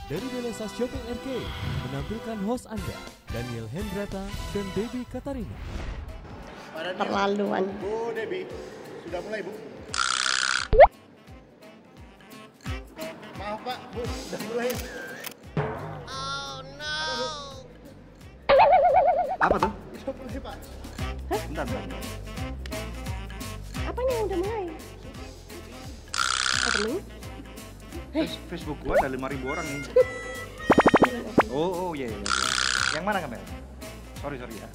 dari Belesa Shopping Arcade menampilkan host Anda, Daniel Hendrata dan Debbie Katarina. Terlaluan. Bu Debbie, sudah mulai Bu? Maaf Pak, Bu, sudah mulai. Apa tuh? Sudah mulai Pak. Bentar. Apanya yang udah mulai? Opening? Facebook gua ada 5.000 orang nih. Oh iya. Yang mana kamera? Sorry ya.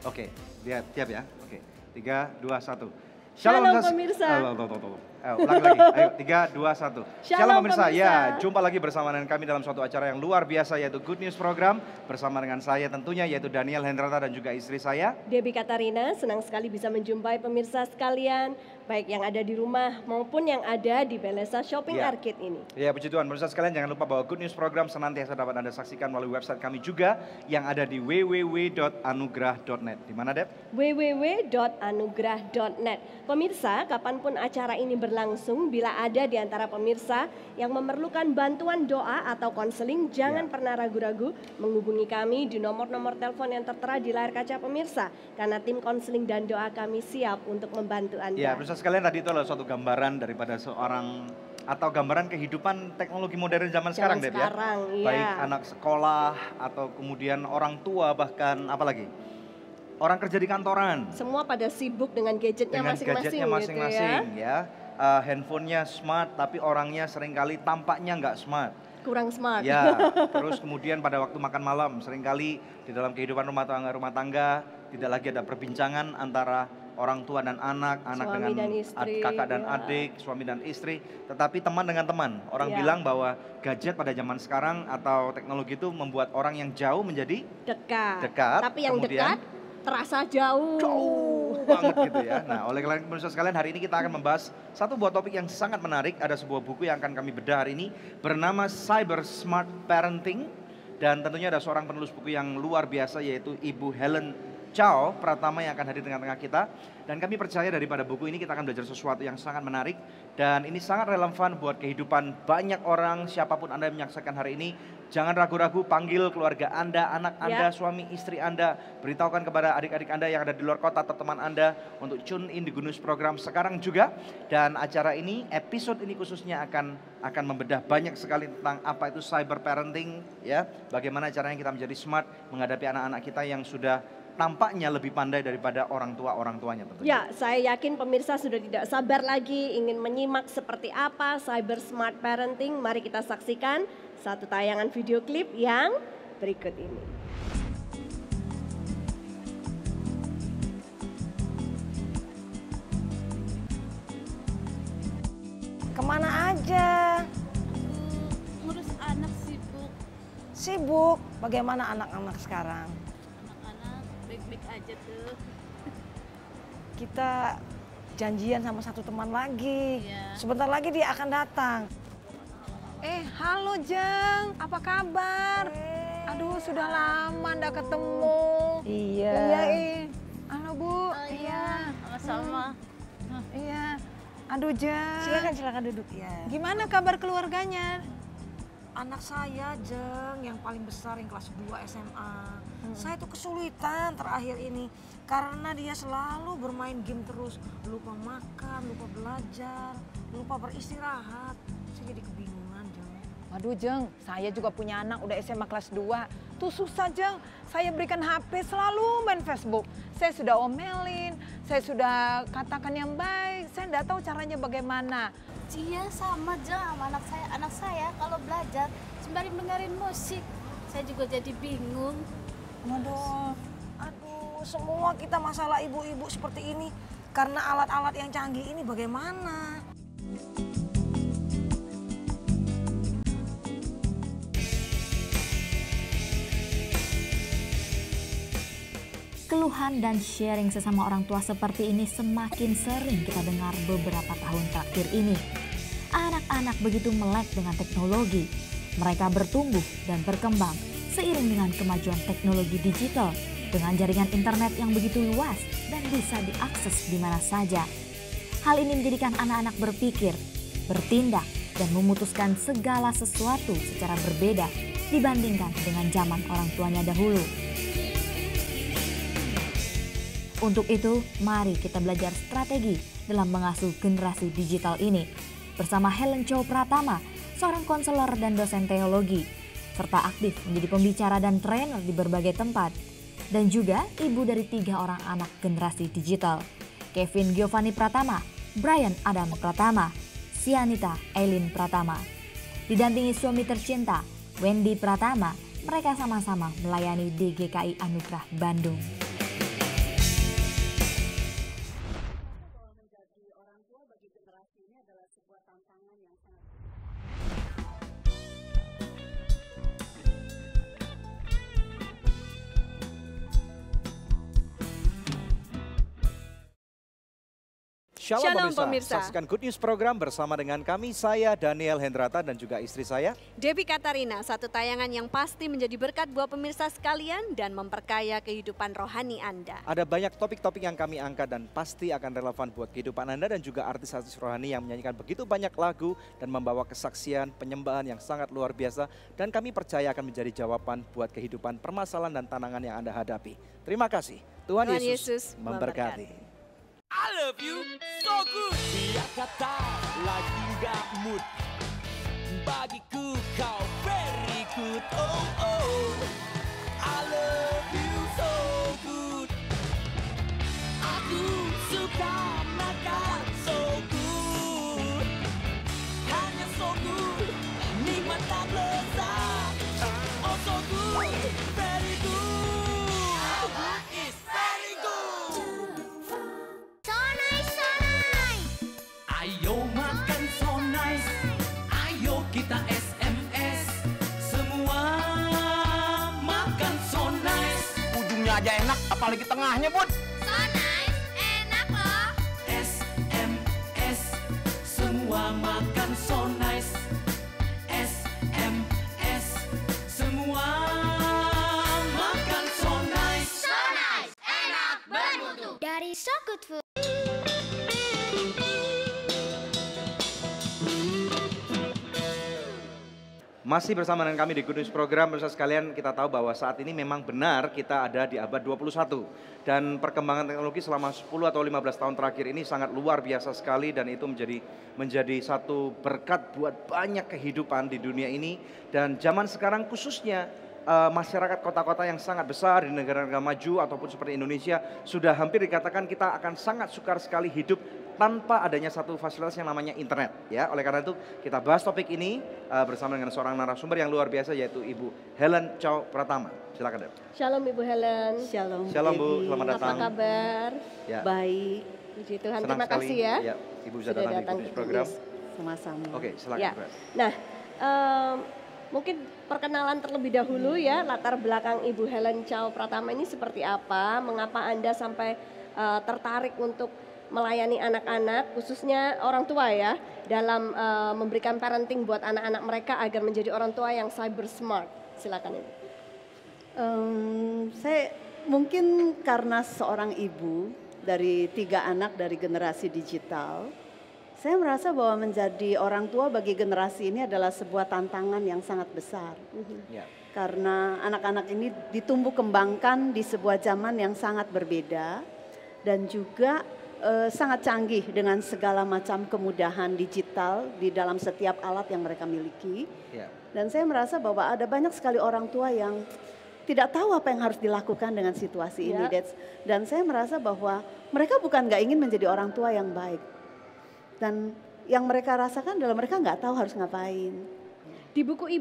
Oke, lihat tiap ya. Oke, 3, 2, 1. Shalom pemirsa. Ulangi lagi. Ayo, 3, 2, 1. Shalom pemirsa. pemirsa. Ya, jumpa lagi bersama dengan kami dalam suatu acara yang luar biasa yaitu Good News Program bersama dengan saya tentunya yaitu Daniel Hendrata dan juga istri saya. Debbie Katarina, senang sekali bisa menjumpai pemirsa sekalian, baik yang ada di rumah maupun yang ada di Belesa Shopping Ya. Arcade ini. Ya, puji Tuhan. Pemirsa sekalian, jangan lupa bahwa Good News Program senantiasa dapat Anda saksikan melalui website kami juga yang ada di www.anugrah.net. Di mana, Deb? www.anugrah.net. Pemirsa, kapanpun acara ini berlangsung, bila ada di antara pemirsa yang memerlukan bantuan doa atau konseling, jangan pernah ragu-ragu menghubungi kami di nomor-nomor telepon yang tertera di layar kaca pemirsa, karena tim konseling dan doa kami siap untuk membantu Anda. Ya, pemirsa sekalian, tadi itu adalah suatu gambaran daripada seorang atau gambaran kehidupan teknologi modern zaman sekarang, Deb, ya. Iya. Baik anak sekolah atau kemudian orang tua, bahkan apalagi orang kerja di kantoran. Semua pada sibuk dengan gadgetnya Dengan masing-masing gadgetnya gitu masing-masing ya. Handphonenya smart tapi orangnya seringkali tampaknya nggak smart. Kurang smart. Ya, terus kemudian pada waktu makan malam seringkali di dalam kehidupan rumah tangga tidak lagi ada perbincangan antara orang tua dan anak Suami dengan dan istri, kakak dan ya. adik, suami dan istri, tetapi teman dengan teman. Orang Ya. bilang bahwa gadget pada zaman sekarang atau teknologi itu membuat orang yang jauh menjadi dekat, Tapi yang kemudian dekat terasa jauh. banget gitu ya. Nah, oleh karena itu pemirsa sekalian, hari ini kita akan membahas satu buah topik yang sangat menarik. Ada sebuah buku yang akan kami bedah hari ini bernama Cyber Smart Parenting, dan tentunya ada seorang penulis buku yang luar biasa yaitu Ibu Helen Chow Pratama yang akan hadir di tengah-tengah kita. Dan kami percaya daripada buku ini kita akan belajar sesuatu yang sangat menarik dan ini sangat relevan buat kehidupan banyak orang. Siapapun Anda yang menyaksikan hari ini, jangan ragu-ragu, panggil keluarga Anda, anak Anda, suami istri Anda, beritahukan kepada adik-adik Anda yang ada di luar kota atau teman Anda untuk tune in di Good News Program sekarang juga. Dan acara ini, episode ini khususnya akan membedah banyak sekali tentang apa itu cyber parenting ya. Bagaimana caranya kita menjadi smart menghadapi anak-anak kita yang sudah tampaknya lebih pandai daripada orang tuanya tentunya. Ya, saya yakin pemirsa sudah tidak sabar lagi ingin menyimak seperti apa Cyber Smart Parenting. Mari kita saksikan satu tayangan video klip yang berikut ini. Kemana aja? Ngurus anak sibuk. Sibuk? Bagaimana anak-anak sekarang? Anak-anak baik-baik aja tuh. Kita janjian sama satu teman lagi. Iya. Sebentar lagi dia akan datang. Halo Jeng, apa kabar? Aduh, sudah lama ndak ketemu. Iya. Halo Bu. Iya, sama-sama. Iya. Aduh Jeng. Silakan duduk ya. Gimana kabar keluarganya? Anak saya Jeng yang paling besar yang kelas 2 SMA. Saya tuh kesulitan terakhir ini karena dia selalu bermain game terus, lupa makan, lupa belajar, lupa beristirahat. Saya jadi kebingungan Jeng. Waduh Jeng, saya juga punya anak udah SMA kelas 2. Tuh susah Jeng, saya berikan HP selalu main Facebook. Saya sudah omelin, saya sudah katakan yang baik, saya enggak tahu caranya bagaimana. Iya sama aja sama anak saya. Anak saya kalau belajar sembari dengerin musik. Saya juga jadi bingung. Aduh, semua kita masalah ibu-ibu seperti ini karena alat-alat yang canggih ini bagaimana? Keluhan dan sharing sesama orang tua seperti ini semakin sering kita dengar beberapa tahun terakhir ini. Anak-anak begitu melek dengan teknologi. Mereka bertumbuh dan berkembang seiring dengan kemajuan teknologi digital dengan jaringan internet yang begitu luas dan bisa diakses di mana saja. Hal ini menjadikan anak-anak berpikir, bertindak, dan memutuskan segala sesuatu secara berbeda dibandingkan dengan zaman orang tuanya dahulu. Untuk itu, mari kita belajar strategi dalam mengasuh generasi digital ini bersama Helen Chow Pratama, seorang konselor dan dosen teologi, serta aktif menjadi pembicara dan trainer di berbagai tempat, dan juga ibu dari 3 orang anak generasi digital, Kevin Giovanni Pratama, Brian Adam Pratama, Sianita Eileen Pratama. Didampingi suami tercinta, Wendy Pratama, mereka sama-sama melayani di GKI Anugerah Bandung. Shalom pemirsa. Saksikan Good News program bersama dengan kami, saya Daniel Hendrata dan juga istri saya Debbie Katarina, satu tayangan yang pasti menjadi berkat buat pemirsa sekalian dan memperkaya kehidupan rohani Anda. Ada banyak topik-topik yang kami angkat dan pasti akan relevan buat kehidupan Anda dan juga artis-artis rohani yang menyanyikan begitu banyak lagu dan membawa kesaksian, penyembahan yang sangat luar biasa. Dan kami percaya akan menjadi jawaban buat kehidupan, permasalahan dan tantangan yang Anda hadapi. Terima kasih. Tuhan Yesus memberkati. I love you so good. Biar kata lagi gak mood, bagiku kau very good. Oh oh, I love you so good. Aku suka makan so good, hanya so good, nikmat tak lezat. Oh so good, very good. It's very good. Ayo makan so nice, ayo kita SMS, semua makan so nice. Ujungnya aja enak, apalagi tengahnya, Bun. So nice, enak loh. SMS, semua makan so nice. SMS, semua makan so nice. So nice, enak, bermutu. Dari So Good Food. Masih bersama dengan kami di Good News Program, pemirsa sekalian, kita tahu bahwa saat ini memang benar kita ada di abad 21 dan perkembangan teknologi selama 10 atau 15 tahun terakhir ini sangat luar biasa sekali dan itu menjadi satu berkat buat banyak kehidupan di dunia ini. Dan zaman sekarang khususnya masyarakat kota-kota yang sangat besar di negara-negara maju ataupun seperti Indonesia sudah hampir dikatakan kita akan sangat sukar sekali hidup tanpa adanya satu fasilitas yang namanya internet, ya. Oleh karena itu kita bahas topik ini bersama dengan seorang narasumber yang luar biasa yaitu Ibu Helen Chow Pratama. Silakan, Deb. Shalom Ibu Helen. Shalom. Shalom Bu, Debbie. selamat datang. Apa kabar? Ya. Baik, Puji Tuhan, Senang terima sekali, kasih ya. ya, Ibu sudah Sudah datang di datang Good News ke Program. Good sama-sama. Oke, silakan. Ya. Brad. Nah, mungkin perkenalan terlebih dahulu ya, latar belakang Ibu Helen Chow Pratama ini seperti apa? Mengapa Anda sampai tertarik untuk melayani anak-anak, khususnya orang tua ya, dalam memberikan parenting buat anak-anak mereka agar menjadi orang tua yang cyber smart. Silakan Ibu. Saya mungkin karena seorang ibu dari 3 anak dari generasi digital, saya merasa bahwa menjadi orang tua bagi generasi ini adalah sebuah tantangan yang sangat besar. Ya. Karena anak-anak ini ditumbuh kembangkan di sebuah zaman yang sangat berbeda dan juga sangat canggih dengan segala macam kemudahan digital di dalam setiap alat yang mereka miliki. Ya. Dan saya merasa bahwa ada banyak sekali orang tua yang tidak tahu apa yang harus dilakukan dengan situasi ini. Dan saya merasa bahwa mereka bukan nggak ingin menjadi orang tua yang baik. Dan yang mereka rasakan adalah mereka nggak tahu harus ngapain. Di buku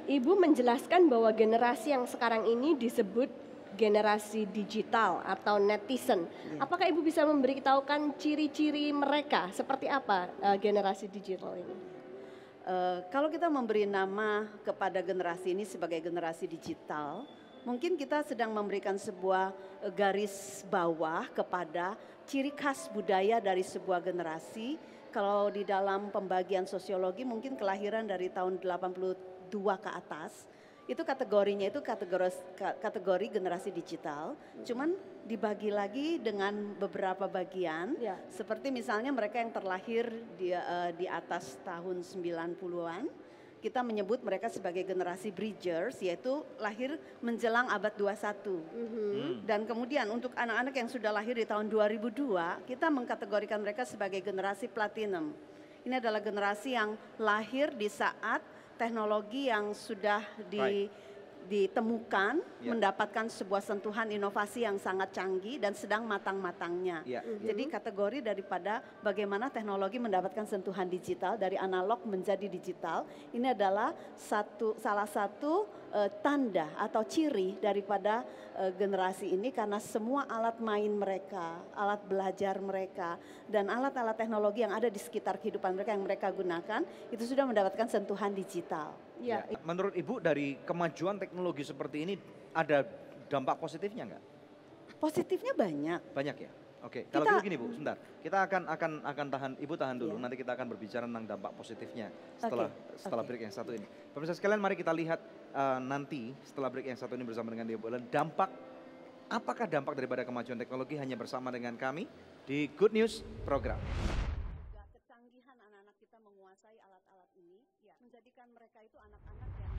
Ibu menjelaskan bahwa generasi yang sekarang ini disebut generasi digital atau netizen. Apakah Ibu bisa memberitahukan ciri-ciri mereka seperti apa generasi digital ini? Kalau kita memberi nama kepada generasi ini sebagai generasi digital, mungkin kita sedang memberikan sebuah garis bawah kepada ciri khas budaya dari sebuah generasi. Kalau di dalam pembagian sosiologi mungkin kelahiran dari tahun 82 ke atas, Itu kategorinya itu kategori generasi digital, cuman dibagi lagi dengan beberapa bagian. Seperti misalnya mereka yang terlahir di atas tahun 90-an, kita menyebut mereka sebagai generasi bridgers, yaitu lahir menjelang abad 21. Dan kemudian untuk anak-anak yang sudah lahir di tahun 2002, kita mengkategorikan mereka sebagai generasi platinum. Ini adalah generasi yang lahir di saat teknologi yang sudah ditemukan, mendapatkan sebuah sentuhan inovasi yang sangat canggih dan sedang matang-matangnya. Jadi kategori daripada bagaimana teknologi mendapatkan sentuhan digital dari analog menjadi digital, ini adalah salah satu tanda atau ciri daripada generasi ini, karena semua alat main mereka, alat belajar mereka, dan alat-alat teknologi yang ada di sekitar kehidupan mereka yang mereka gunakan itu sudah mendapatkan sentuhan digital. Menurut Ibu dari kemajuan teknologi seperti ini ada dampak positifnya nggak? Positifnya banyak. Banyak ya. Oke, kalau gitu gini Bu, sebentar. Kita akan tahan, Ibu tahan dulu. Nanti kita akan berbicara tentang dampak positifnya setelah break yang satu ini. Pemirsa sekalian, mari kita lihat nanti setelah break yang satu ini bersama dengan Ibu Ellen, apakah dampak daripada kemajuan teknologi hanya bersama dengan kami di Good News Program. Kecanggihan anak-anak kita menguasai alat-alat ini menjadikan mereka itu anak-anak yang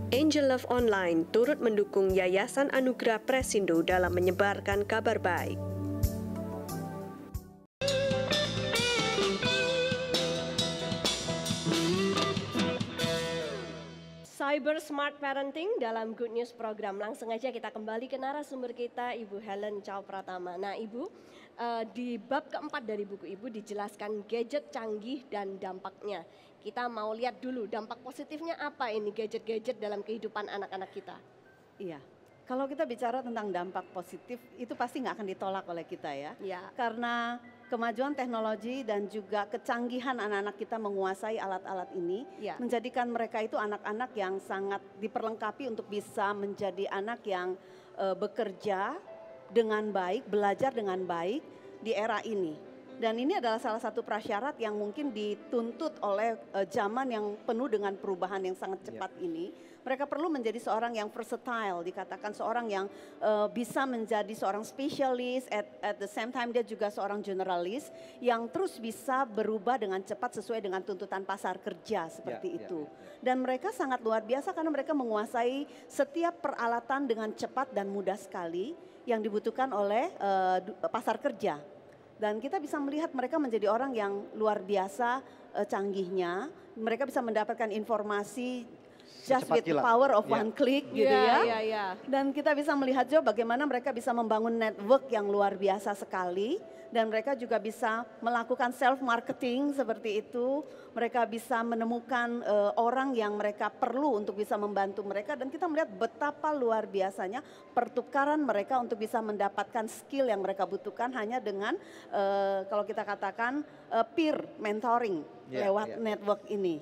Angel Love Online turut mendukung Yayasan Anugerah Presindo dalam menyebarkan kabar baik. Cyber Smart Parenting dalam Good News Program. Langsung aja kita kembali ke narasumber kita, Ibu Helen Chow Pratama. Nah Ibu, di bab keempat dari buku Ibu dijelaskan gadget canggih dan dampaknya. Kita mau lihat dulu dampak positifnya apa ini gadget-gadget dalam kehidupan anak-anak kita. Iya, kalau kita bicara tentang dampak positif itu pasti nggak akan ditolak oleh kita ya. Karena kemajuan teknologi dan juga kecanggihan anak-anak kita menguasai alat-alat ini menjadikan mereka itu anak-anak yang sangat diperlengkapi untuk bisa menjadi anak yang bekerja dengan baik, belajar dengan baik di era ini. Dan ini adalah salah satu prasyarat yang mungkin dituntut oleh zaman yang penuh dengan perubahan yang sangat cepat ini. Mereka perlu menjadi seorang yang versatile, dikatakan seorang yang bisa menjadi seorang spesialis, at the same time dia juga seorang generalis yang terus bisa berubah dengan cepat sesuai dengan tuntutan pasar kerja seperti itu. Dan mereka sangat luar biasa karena mereka menguasai setiap peralatan dengan cepat dan mudah sekali yang dibutuhkan oleh pasar kerja. Dan kita bisa melihat mereka menjadi orang yang luar biasa canggihnya. Mereka bisa mendapatkan informasi just with the power of one click gitu ya. Dan kita bisa melihat juga bagaimana mereka bisa membangun network yang luar biasa sekali. Dan mereka juga bisa melakukan self marketing seperti itu. Mereka bisa menemukan orang yang mereka perlu untuk bisa membantu mereka. Dan kita melihat betapa luar biasanya pertukaran mereka untuk bisa mendapatkan skill yang mereka butuhkan hanya dengan kalau kita katakan peer mentoring lewat network ini.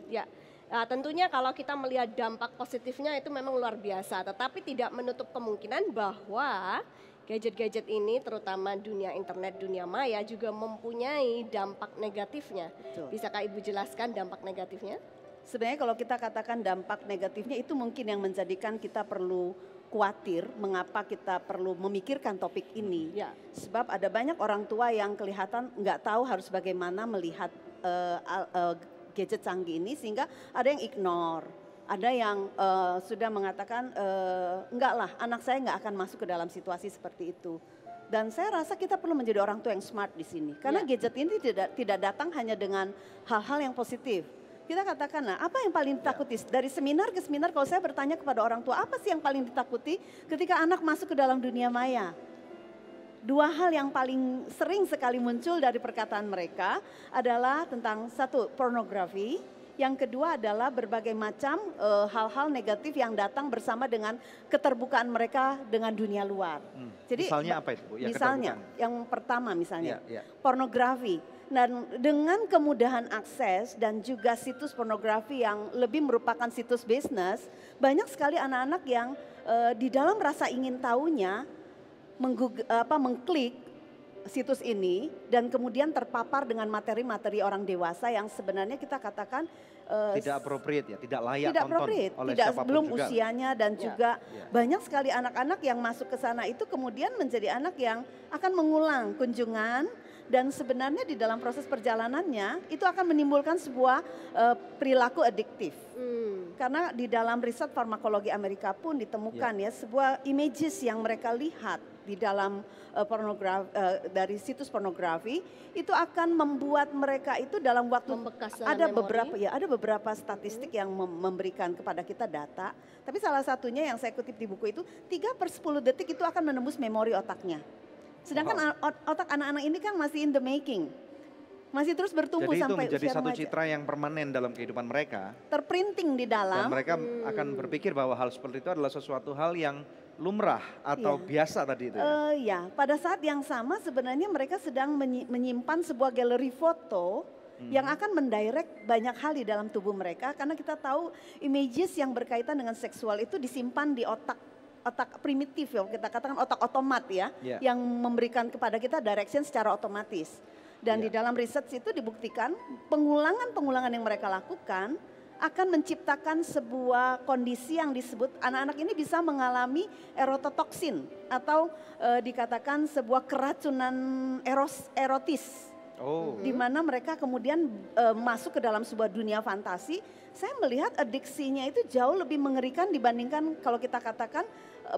Nah, tentunya kalau kita melihat dampak positifnya itu memang luar biasa, tetapi tidak menutup kemungkinan bahwa gadget-gadget ini terutama dunia internet, dunia maya juga mempunyai dampak negatifnya. Bisakah Ibu jelaskan dampak negatifnya? Sebenarnya kalau kita katakan dampak negatifnya itu mungkin yang menjadikan kita perlu khawatir mengapa kita perlu memikirkan topik ini. Sebab ada banyak orang tua yang kelihatan nggak tahu harus bagaimana melihat gadget canggih ini sehingga ada yang ignore, ada yang sudah mengatakan enggak lah anak saya nggak akan masuk ke dalam situasi seperti itu. Dan saya rasa kita perlu menjadi orang tua yang smart di sini karena gadget ini tidak datang hanya dengan hal-hal yang positif. Kita katakan nah apa yang paling ditakuti dari seminar ke seminar kalau saya bertanya kepada orang tua apa sih yang paling ditakuti ketika anak masuk ke dalam dunia maya? Dua hal yang paling sering sekali muncul dari perkataan mereka adalah tentang satu, pornografi. Yang kedua adalah berbagai macam hal-hal negatif yang datang bersama dengan keterbukaan mereka dengan dunia luar. Jadi misalnya apa itu Bu? Ya, misalnya yang pertama misalnya pornografi. Dan dengan kemudahan akses dan juga situs pornografi yang lebih merupakan situs bisnis, banyak sekali anak-anak yang di dalam rasa ingin tahunya mengklik situs ini dan kemudian terpapar dengan materi-materi orang dewasa yang sebenarnya kita katakan tidak appropriate ya, tidak layak tidak tonton appropriate, oleh tidak siapapun belum juga. usianya dan juga Ya. banyak sekali anak-anak yang masuk ke sana itu kemudian menjadi anak yang akan mengulang kunjungan dan sebenarnya di dalam proses perjalanannya itu akan menimbulkan sebuah perilaku adiktif. Karena di dalam riset farmakologi Amerika pun ditemukan ya sebuah images yang mereka lihat di dalam dari situs pornografi itu akan membuat mereka itu dalam waktu Membekas dalam ada memori. beberapa statistik yang memberikan kepada kita data, tapi salah satunya yang saya kutip di buku itu 3/10 detik itu akan menembus memori otaknya. Sedangkan otak anak-anak ini kan masih in the making. Masih terus bertumbuh Jadi itu sampai menjadi usia satu remaja. citra yang permanen dalam kehidupan mereka. Terprinting di Dan dalam. mereka akan berpikir bahwa hal seperti itu adalah sesuatu hal yang lumrah atau biasa tadi itu ya. Ya, pada saat yang sama sebenarnya mereka sedang menyimpan sebuah galeri foto yang akan mendirect banyak hal di dalam tubuh mereka karena kita tahu images yang berkaitan dengan seksual itu disimpan di otak primitif ya, kita katakan otak otomat ya, yang memberikan kepada kita direction secara otomatis. Dan di dalam riset itu dibuktikan pengulangan-pengulangan yang mereka lakukan akan menciptakan sebuah kondisi yang disebut anak-anak ini bisa mengalami erototoksin atau dikatakan sebuah keracunan erotis. Di mana mereka kemudian masuk ke dalam sebuah dunia fantasi. Saya melihat adiksinya itu jauh lebih mengerikan dibandingkan kalau kita katakan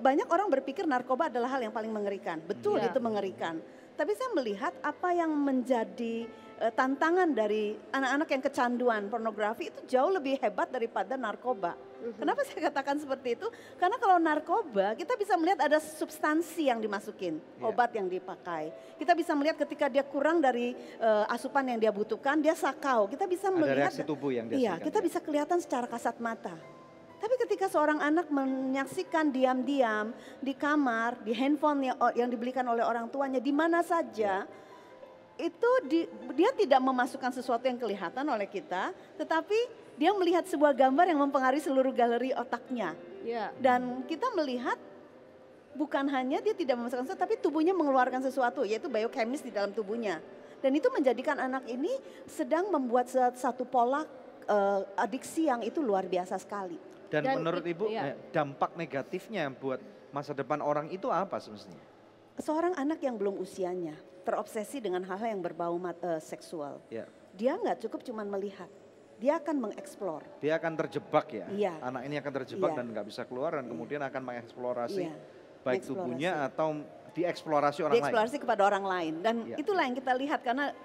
banyak orang berpikir narkoba adalah hal yang paling mengerikan. Betul itu mengerikan. Tapi saya melihat apa yang menjadi tantangan dari anak-anak yang kecanduan pornografi itu jauh lebih hebat daripada narkoba. Kenapa saya katakan seperti itu? Karena kalau narkoba kita bisa melihat ada substansi yang dimasukin, obat yang dipakai. Kita bisa melihat ketika dia kurang dari asupan yang dia butuhkan, dia sakau. Kita bisa melihat reaksi tubuh yang iya, kita bisa kelihatan secara kasat mata. Tapi ketika seorang anak menyaksikan diam-diam di kamar, di handphone yang dibelikan oleh orang tuanya, di mana saja, itu dia tidak memasukkan sesuatu yang kelihatan oleh kita, tetapi dia melihat sebuah gambar yang mempengaruhi seluruh galeri otaknya. Dan kita melihat bukan hanya dia tidak memasukkan sesuatu, tapi tubuhnya mengeluarkan sesuatu, yaitu biokemis di dalam tubuhnya. Dan itu menjadikan anak ini sedang membuat satu pola adiksi yang itu luar biasa sekali. Dan menurut Ibu dampak negatifnya buat masa depan orang itu apa semestinya? Seorang anak yang belum usianya terobsesi dengan hal-hal yang berbau seksual. Dia nggak cukup cuma melihat, dia akan mengeksplor. Dia akan terjebak ya, anak ini akan terjebak dan nggak bisa keluar dan kemudian akan mengeksplorasi baik tubuhnya atau dieksplorasi orang lain. Dieksplorasi kepada orang lain dan itulah yang kita lihat karena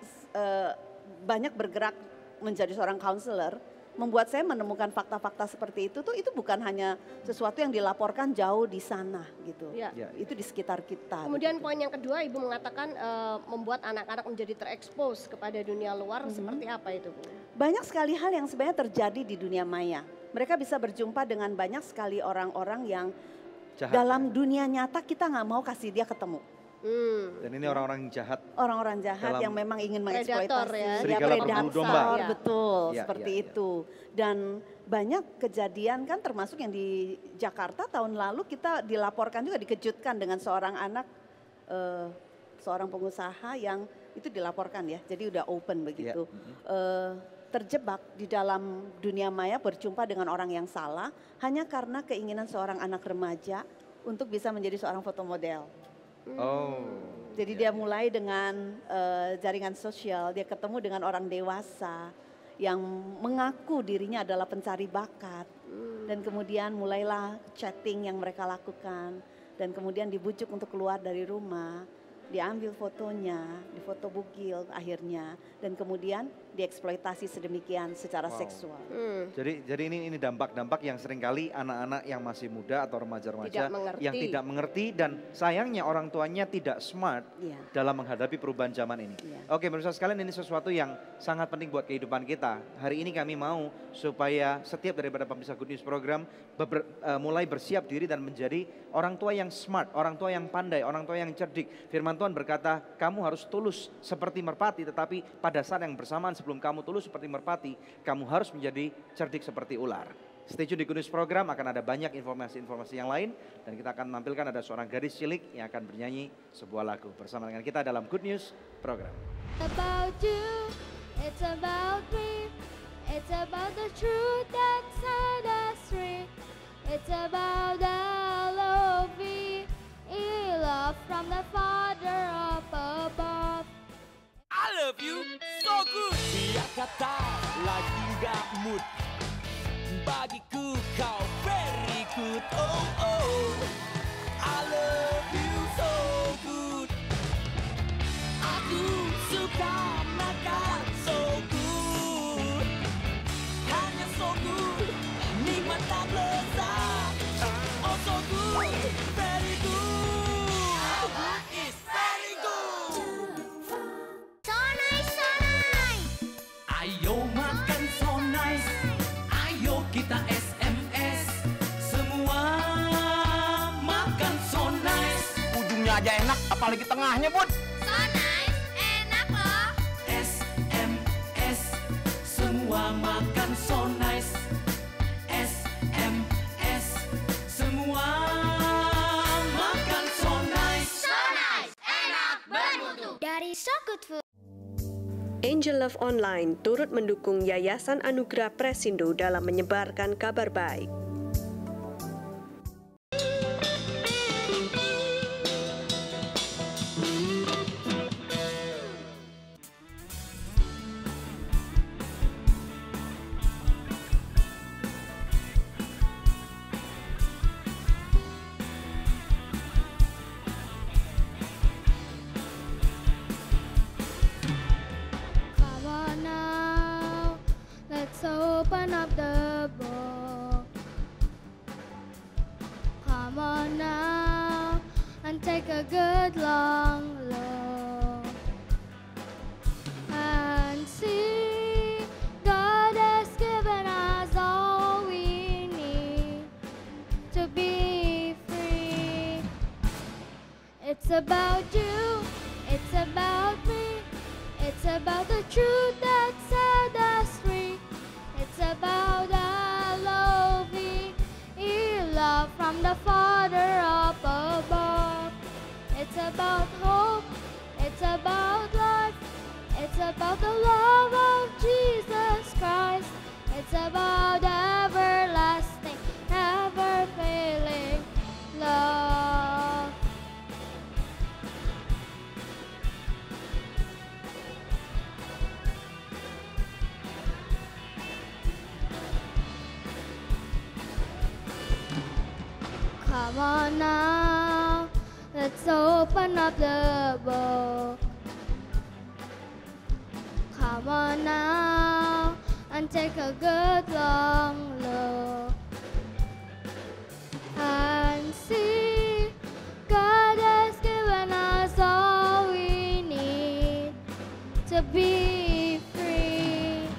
banyak bergerak menjadi seorang counselor. Membuat saya menemukan fakta-fakta seperti itu tuh itu bukan hanya sesuatu yang dilaporkan jauh di sana gitu. Itu di sekitar kita. Kemudian poin yang kedua Ibu mengatakan membuat anak-anak menjadi terekspos kepada dunia luar seperti apa itu Bu? Banyak sekali hal yang sebenarnya terjadi di dunia maya. Mereka bisa berjumpa dengan banyak sekali orang-orang yang dalam dunia nyata kita nggak mau kasih dia ketemu. Dan ini orang-orang jahat. Orang-orang jahat yang memang ingin mengeksploitasi. Serigala berbulu domba. Betul, seperti itu. Dan banyak kejadian kan termasuk yang di Jakarta tahun lalu kita dilaporkan juga dikejutkan dengan seorang anak, seorang pengusaha yang itu dilaporkan ya, jadi udah open begitu. Terjebak di dalam dunia maya berjumpa dengan orang yang salah hanya karena keinginan seorang anak remaja untuk bisa menjadi seorang fotomodel. Jadi dia mulai dengan jaringan sosial, dia ketemu dengan orang dewasa yang mengaku dirinya adalah pencari bakat. Dan kemudian mulailah chatting yang mereka lakukan. Dan kemudian dibujuk untuk keluar dari rumah, diambil fotonya, difoto bugil akhirnya. Dan kemudian dieksploitasi sedemikian secara seksual. Jadi ini dampak-dampak yang seringkali anak-anak yang masih muda atau remaja-remaja yang tidak mengerti dan sayangnya orang tuanya tidak smart dalam menghadapi perubahan zaman ini. Oke, pemirsa sekalian, ini sesuatu yang sangat penting buat kehidupan kita. Hari ini kami mau supaya setiap daripada pemirsa Good News Program mulai bersiap diri dan menjadi orang tua yang smart, orang tua yang pandai, orang tua yang cerdik. Firman Tuhan berkata, kamu harus tulus seperti merpati, tetapi pada saat yang bersamaan sebelum kamu tulus seperti merpati, kamu harus menjadi cerdik seperti ular. Stay tune di Good News Program, akan ada banyak informasi-informasi yang lain. Dan kita akan menampilkan ada seorang gadis cilik yang akan bernyanyi sebuah lagu bersama dengan kita dalam Good News Program. About you, it's about me, it's about the truth that set us free. It's about the love we love from the Father up above. I love you so good. Biar kata lagi gak mood, bagiku kau very good. Oh oh, I love you so good. Aku suka makan so good, hanya so good, nikmat tak lezat. Oh so good, very good. It's very good. So nice, so nice. Ayo makan so nice, ayo kita SMS, semua makan so nice. Ujungnya aja enak, apalagi tengahnya, Bud. So nice, enak loh. SMS, semua makan so nice. SMS, semua makan so nice. So nice, enak bermutu. Dari So Good Food. Angel Love Online turut mendukung Yayasan Anugerah Presindo dalam menyebarkan kabar baik. Come on now, let's open up the book. Come on now, and take a good long look. And see, God has given us all we need to be free. It's about you, it's about me, it's about the truth that set us free. It's about the love we love from the Father up above. It's about hope, it's about life, it's about the love of Jesus Christ. It's about everlasting, never failing love. Come on now, let's open up the book. Come on now, and take a good long look. And see, God has given us all we need to be free.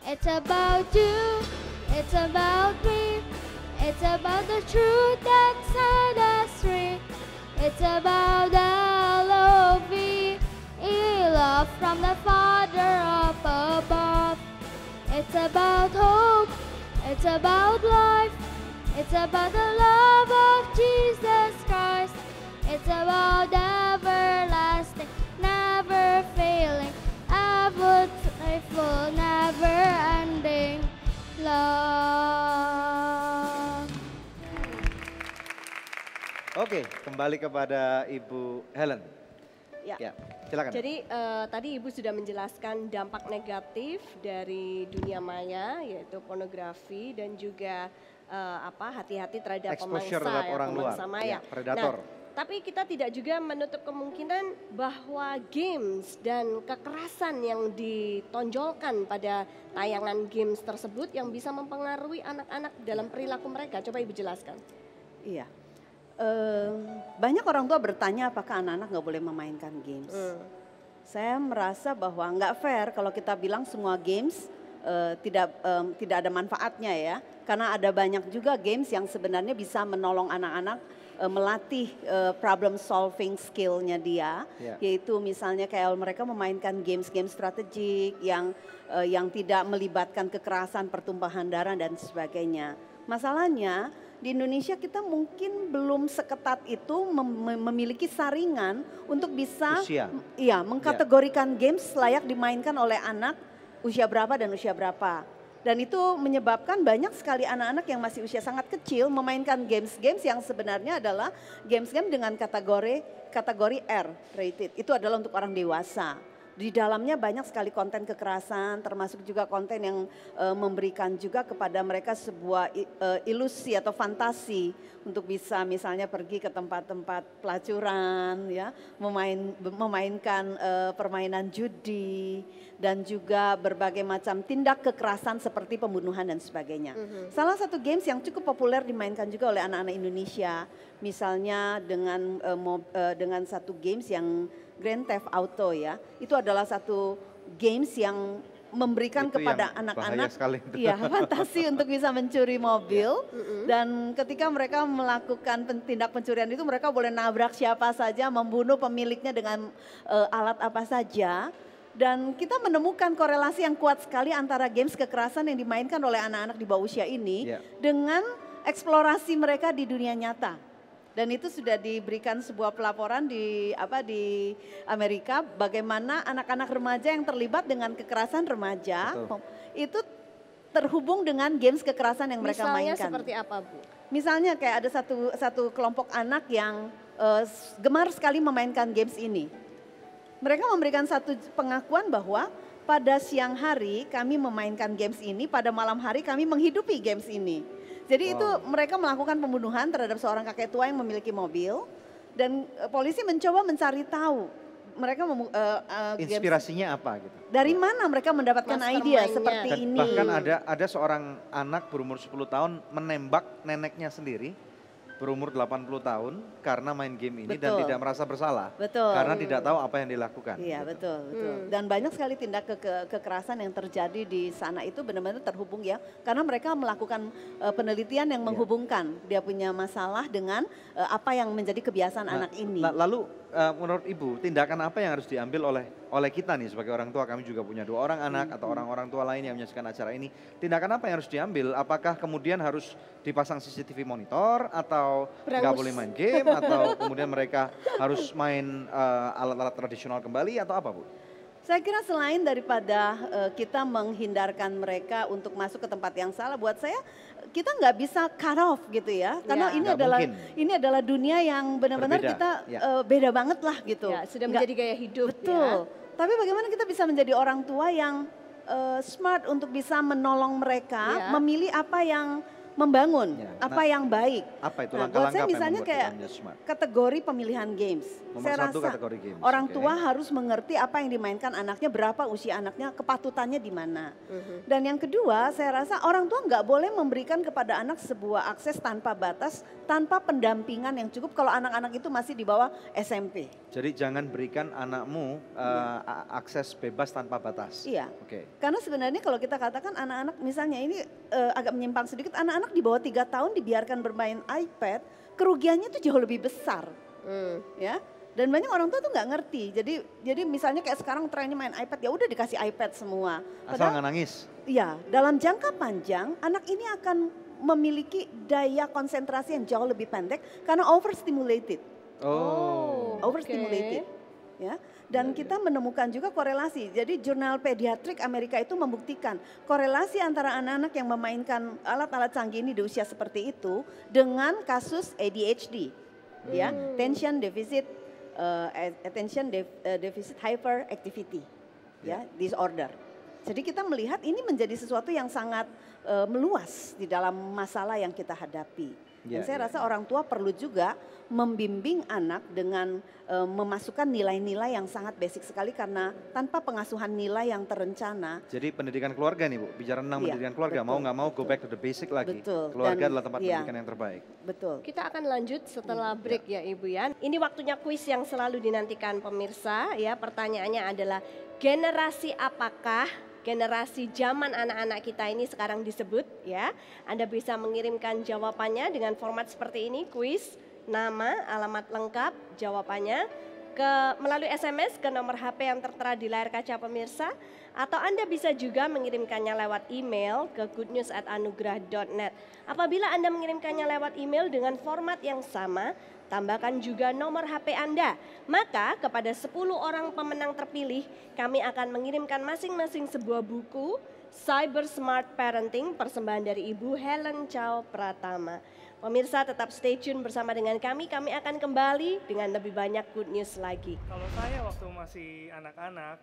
It's about you, it's about me, it's about the truth that set us free. It's about the love we love from the Father up above. It's about hope, it's about life, it's about the love of Jesus Christ. It's about everlasting, never failing, ever faithful, never ending love. Oke, kembali kepada Ibu Helen. Ya, silakan. Jadi tadi Ibu sudah menjelaskan dampak negatif dari dunia maya, yaitu pornografi dan juga hati-hati terhadap Exposure pemangsa, terhadap orang luar, pemangsa maya. ya, predator. Nah, tapi kita tidak juga menutup kemungkinan bahwa games dan kekerasan yang ditonjolkan pada tayangan games tersebut yang bisa mempengaruhi anak-anak dalam perilaku mereka. Coba Ibu jelaskan. Iya. Banyak orang tua bertanya apakah anak-anak nggak boleh memainkan games. Saya merasa bahwa nggak fair kalau kita bilang semua games tidak ada manfaatnya ya. Karena ada banyak juga games yang sebenarnya bisa menolong anak-anak melatih problem solving skillnya dia, yaitu misalnya kayak mereka memainkan games-games strategik yang tidak melibatkan kekerasan, pertumpahan darah dan sebagainya. Masalahnya di Indonesia kita mungkin belum seketat itu memiliki saringan untuk bisa mengkategorikan games layak dimainkan oleh anak usia berapa dan usia berapa. Dan itu menyebabkan banyak sekali anak-anak yang masih usia sangat kecil memainkan games-games yang sebenarnya adalah games-games dengan kategori R rated. Itu adalah untuk orang dewasa. Di dalamnya banyak sekali konten kekerasan, termasuk juga konten yang memberikan juga kepada mereka sebuah ilusi atau fantasi untuk bisa misalnya pergi ke tempat-tempat pelacuran, ya, memainkan permainan judi dan juga berbagai macam tindak kekerasan seperti pembunuhan dan sebagainya. Salah satu games yang cukup populer dimainkan juga oleh anak-anak Indonesia, misalnya dengan satu games yang Grand Theft Auto, ya, itu adalah satu games yang memberikan itu kepada anak-anak fantasi untuk bisa mencuri mobil dan ketika mereka melakukan tindak pencurian itu mereka boleh nabrak siapa saja, membunuh pemiliknya dengan alat apa saja. Dan kita menemukan korelasi yang kuat sekali antara games kekerasan yang dimainkan oleh anak-anak di bawah usia ini dengan eksplorasi mereka di dunia nyata. Dan itu sudah diberikan sebuah pelaporan di Amerika bagaimana anak-anak remaja yang terlibat dengan kekerasan remaja itu terhubung dengan games kekerasan yang mereka mainkan. Misalnya seperti apa, Bu? Misalnya kayak ada satu kelompok anak yang gemar sekali memainkan games ini. Mereka memberikan satu pengakuan bahwa pada siang hari kami memainkan games ini, pada malam hari kami menghidupi games ini. Jadi itu mereka melakukan pembunuhan terhadap seorang kakek tua yang memiliki mobil dan polisi mencoba mencari tahu mereka inspirasinya apa gitu. Dari mana mereka mendapatkan ide seperti ini. Bahkan ada seorang anak berumur 10 tahun menembak neneknya sendiri berumur 80 tahun karena main game ini dan tidak merasa bersalah. Karena tidak tahu apa yang dilakukan. Iya, betul. Dan banyak sekali tindak kekerasan yang terjadi di sana itu benar-benar terhubung, ya. Karena mereka melakukan penelitian yang menghubungkan dia punya masalah dengan apa yang menjadi kebiasaan anak ini. Lalu menurut Ibu, tindakan apa yang harus diambil oleh kita nih sebagai orang tua? Kami juga punya 2 orang anak atau orang-orang tua lain yang menyaksikan acara ini. Tindakan apa yang harus diambil? Apakah kemudian harus dipasang CCTV monitor atau nggak boleh main game atau kemudian mereka harus main alat-alat tradisional kembali atau apa, Bu? Saya kira selain daripada kita menghindarkan mereka untuk masuk ke tempat yang salah, buat saya kita nggak bisa cut off gitu ya, karena ini adalah dunia yang benar-benar kita beda banget lah gitu. Ya, sudah menjadi gaya hidup. Betul. Tapi bagaimana kita bisa menjadi orang tua yang smart untuk bisa menolong mereka memilih apa yang membangun, apa yang baik. Apa itu buat langkah-langkah saya misalnya kayak kategori pemilihan games. Saya rasa orang tua harus mengerti apa yang dimainkan anaknya, berapa usia anaknya, kepatutannya di mana. Dan yang kedua, saya rasa orang tua nggak boleh memberikan kepada anak sebuah akses tanpa batas, tanpa pendampingan yang cukup kalau anak-anak itu masih di bawah SMP. Jadi jangan berikan anakmu akses bebas tanpa batas. Iya. Karena sebenarnya kalau kita katakan anak-anak misalnya ini agak menyimpang sedikit, anak-anak di bawah 3 tahun dibiarkan bermain iPad, kerugiannya itu jauh lebih besar. Ya. Dan banyak orang tua tuh nggak ngerti. Jadi misalnya kayak sekarang trennya main iPad, ya udah dikasih iPad semua. Asal nggak nangis. Iya, dalam jangka panjang anak ini akan memiliki daya konsentrasi yang jauh lebih pendek karena overstimulated. Overstimulated. Ya. Dan kita menemukan juga korelasi. Jadi jurnal pediatrik Amerika itu membuktikan korelasi antara anak-anak yang memainkan alat-alat canggih ini di usia seperti itu dengan kasus ADHD, ya, attention deficit hyperactivity, ya, disorder. Jadi kita melihat ini menjadi sesuatu yang sangat meluas di dalam masalah yang kita hadapi. Dan saya rasa orang tua perlu juga membimbing anak dengan memasukkan nilai-nilai yang sangat basic sekali karena tanpa pengasuhan nilai yang terencana. Jadi pendidikan keluarga nih, Bu, bicara tentang pendidikan keluarga, mau nggak mau go back to the basic lagi. Keluarga adalah tempat pendidikan yang terbaik. Kita akan lanjut setelah break ya Ibu ya. Ini waktunya kuis yang selalu dinantikan pemirsa ya. Pertanyaannya adalah generasi apakah generasi zaman anak-anak kita ini sekarang disebut ya. Anda bisa mengirimkan jawabannya dengan format seperti ini, kuis nama, alamat lengkap, jawabannya melalui SMS ke nomor HP yang tertera di layar kaca pemirsa, atau Anda bisa juga mengirimkannya lewat email ke goodnews@anugerah.net. Apabila Anda mengirimkannya lewat email dengan format yang sama, tambahkan juga nomor HP Anda. Maka kepada 10 orang pemenang terpilih, kami akan mengirimkan masing-masing sebuah buku Cyber Smart Parenting persembahan dari Ibu Helen Chow Pratama. Pemirsa tetap stay tune bersama dengan kami akan kembali dengan lebih banyak good news lagi. Kalau saya waktu masih anak-anak,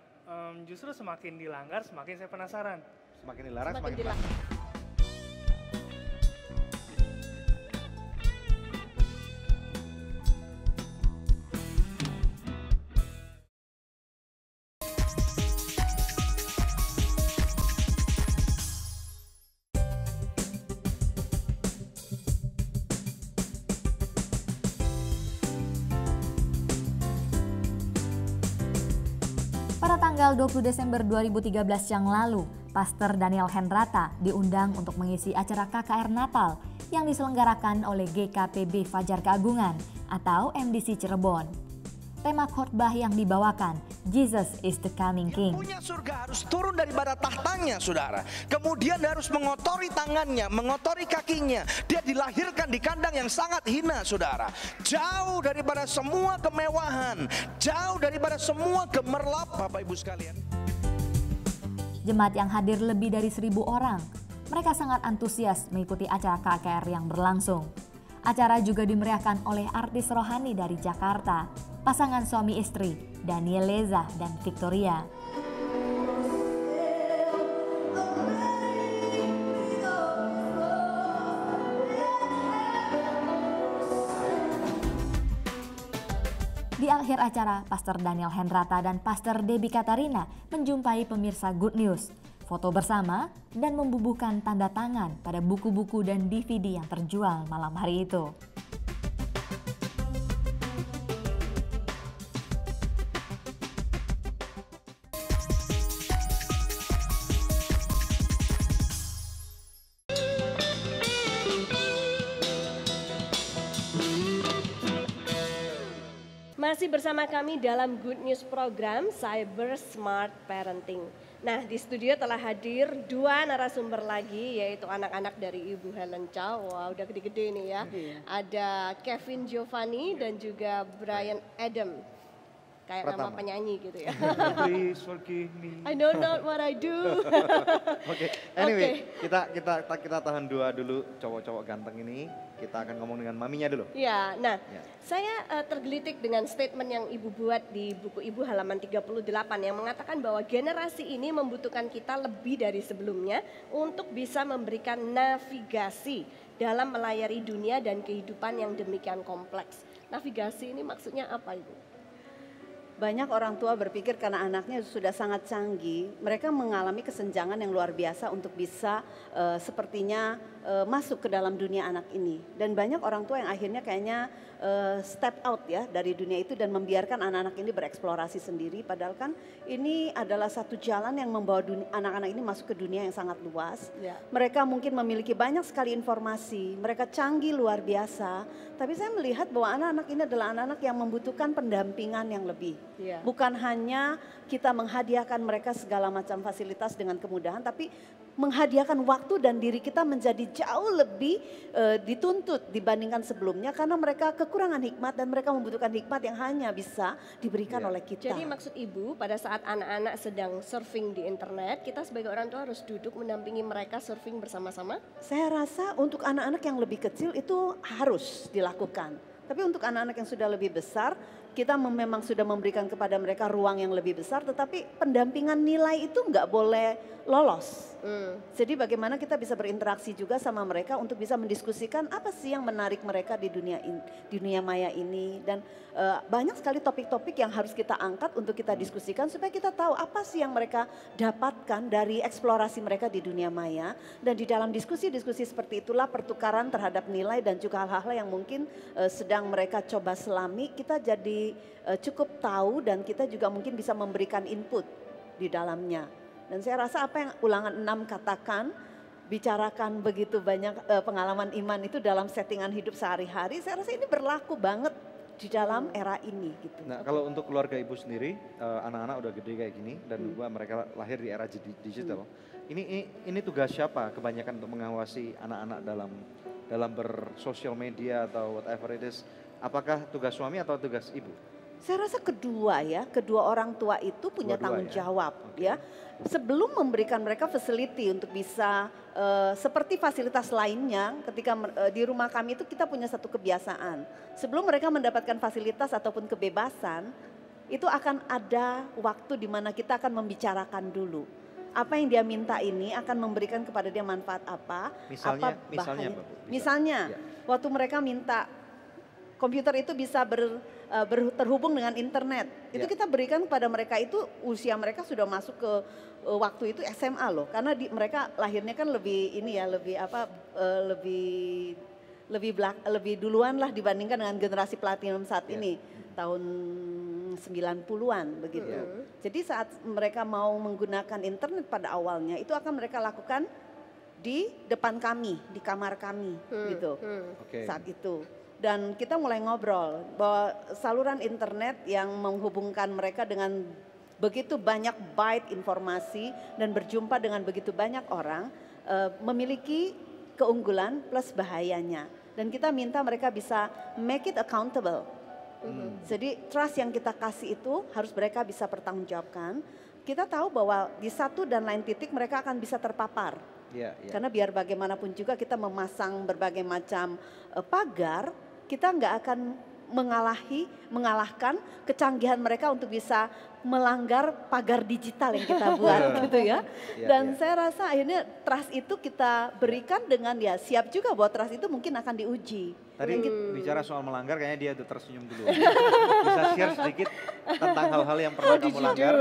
justru semakin dilanggar semakin saya penasaran. Semakin dilarang Semakin semakin penasaran. Pada tanggal 20 Desember 2013 yang lalu, Pastor Daniel Hendrata diundang untuk mengisi acara KKR Natal yang diselenggarakan oleh GKPB Fajar Keagungan atau MDC Cirebon. Tema khotbah yang dibawakan, Jesus is the coming King. Punya surga harus turun daripada tahtanya, saudara. Kemudian dia harus mengotori tangannya, mengotori kakinya. Dia dilahirkan di kandang yang sangat hina, saudara. Jauh daripada semua kemewahan, jauh daripada semua gemerlap, Bapak Ibu sekalian. Jemaat yang hadir lebih dari 1.000 orang. Mereka sangat antusias mengikuti acara KKR yang berlangsung. Acara juga dimeriahkan oleh artis rohani dari Jakarta, pasangan suami istri Daniel Leza dan Victoria. Di akhir acara, Pastor Daniel Hendrata dan Pastor Debbie Katarina menjumpai pemirsa Good News, foto bersama, dan membubuhkan tanda tangan pada buku-buku dan DVD yang terjual malam hari itu. Masih bersama kami dalam Good News program Cyber Smart Parenting. Nah, di studio telah hadir 2 narasumber lagi, yaitu anak-anak dari Ibu Helen Chow. Wah, udah gede-gede nih ya. Ada Kevin Giovanni dan juga Brian Adam. Kayak nama penyanyi gitu ya. Please forgive me. I know not what I do. Oke, anyway, kita tahan dulu cowok-cowok ganteng ini. Kita akan ngomong dengan maminya dulu. Ya, nah, saya tergelitik dengan statement yang Ibu buat di buku Ibu halaman 38 yang mengatakan bahwa generasi ini membutuhkan kita lebih dari sebelumnya untuk bisa memberikan navigasi dalam melayari dunia dan kehidupan yang demikian kompleks. Navigasi ini maksudnya apa, Ibu? Banyak orang tua berpikir karena anaknya sudah sangat canggih, mereka mengalami kesenjangan yang luar biasa untuk bisa sepertinya masuk ke dalam dunia anak ini. Dan banyak orang tua yang akhirnya kayaknya step out ya dari dunia itu dan membiarkan anak-anak ini bereksplorasi sendiri. Padahal kan ini adalah satu jalan yang membawa anak-anak ini masuk ke dunia yang sangat luas. Ya. Mereka mungkin memiliki banyak sekali informasi, mereka canggih luar biasa. Tapi saya melihat bahwa anak-anak ini adalah anak-anak yang membutuhkan pendampingan yang lebih. Yeah. Bukan hanya kita menghadiahkan mereka segala macam fasilitas dengan kemudahan, tapi menghadiahkan waktu dan diri kita menjadi jauh lebih dituntut dibandingkan sebelumnya karena mereka kekurangan hikmat dan mereka membutuhkan hikmat yang hanya bisa diberikan oleh kita. Jadi maksud Ibu pada saat anak-anak sedang surfing di internet, kita sebagai orang tua harus duduk mendampingi mereka surfing bersama-sama? Saya rasa untuk anak-anak yang lebih kecil itu harus dilakukan. Tapi untuk anak-anak yang sudah lebih besar, kita memang sudah memberikan kepada mereka ruang yang lebih besar, tetapi pendampingan nilai itu nggak boleh lolos. Jadi bagaimana kita bisa berinteraksi juga sama mereka untuk bisa mendiskusikan apa sih yang menarik mereka di dunia maya ini. Dan banyak sekali topik-topik yang harus kita angkat untuk kita diskusikan supaya kita tahu apa sih yang mereka dapatkan dari eksplorasi mereka di dunia maya. Dan di dalam diskusi-diskusi seperti itulah pertukaran terhadap nilai dan juga hal-hal yang mungkin sedang mereka coba selami, kita jadi cukup tahu dan kita juga mungkin bisa memberikan input di dalamnya. Dan saya rasa apa yang ulangan 6 katakan, bicarakan begitu banyak pengalaman iman itu dalam settingan hidup sehari-hari, saya rasa ini berlaku banget di dalam era ini gitu. Nah, kalau untuk keluarga ibu sendiri, anak-anak udah gede kayak gini dan mereka lahir di era digital. Ini tugas siapa kebanyakan untuk mengawasi anak-anak dalam bersosial media atau whatever it is? Apakah tugas suami atau tugas ibu? Saya rasa kedua orang tua itu punya tanggung jawab ya. Sebelum memberikan mereka facility untuk bisa seperti fasilitas lainnya, ketika di rumah kami itu kita punya satu kebiasaan. Sebelum mereka mendapatkan fasilitas ataupun kebebasan, itu akan ada waktu di mana kita akan membicarakan dulu. Apa yang dia minta ini akan memberikan kepada dia manfaat apa? Misalnya, waktu mereka minta komputer itu bisa terhubung dengan internet. Itu kita berikan kepada mereka itu usia mereka sudah masuk ke waktu itu SMA loh. Karena mereka lahirnya kan lebih lebih duluan lah dibandingkan dengan generasi platinum saat ini. Tahun 90-an begitu. Jadi saat mereka mau menggunakan internet pada awalnya itu akan mereka lakukan di depan kami, di kamar kami gitu. Saat itu. Dan kita mulai ngobrol bahwa saluran internet yang menghubungkan mereka dengan begitu banyak byte informasi dan berjumpa dengan begitu banyak orang memiliki keunggulan plus bahayanya. Dan kita minta mereka bisa make it accountable. Jadi trust yang kita kasih itu harus mereka bisa pertanggungjawabkan. Kita tahu bahwa di satu dan lain titik mereka akan bisa terpapar. Karena biar bagaimanapun juga kita memasang berbagai macam pagar, kita nggak akan mengalahkan kecanggihan mereka untuk bisa melanggar pagar digital yang kita buat gitu ya. Dan saya rasa akhirnya trust itu kita berikan dengan siap juga bahwa trust itu mungkin akan diuji. Tadi bicara soal melanggar kayaknya dia udah tersenyum dulu. Bisa share sedikit tentang hal-hal yang pernah kamu langgar.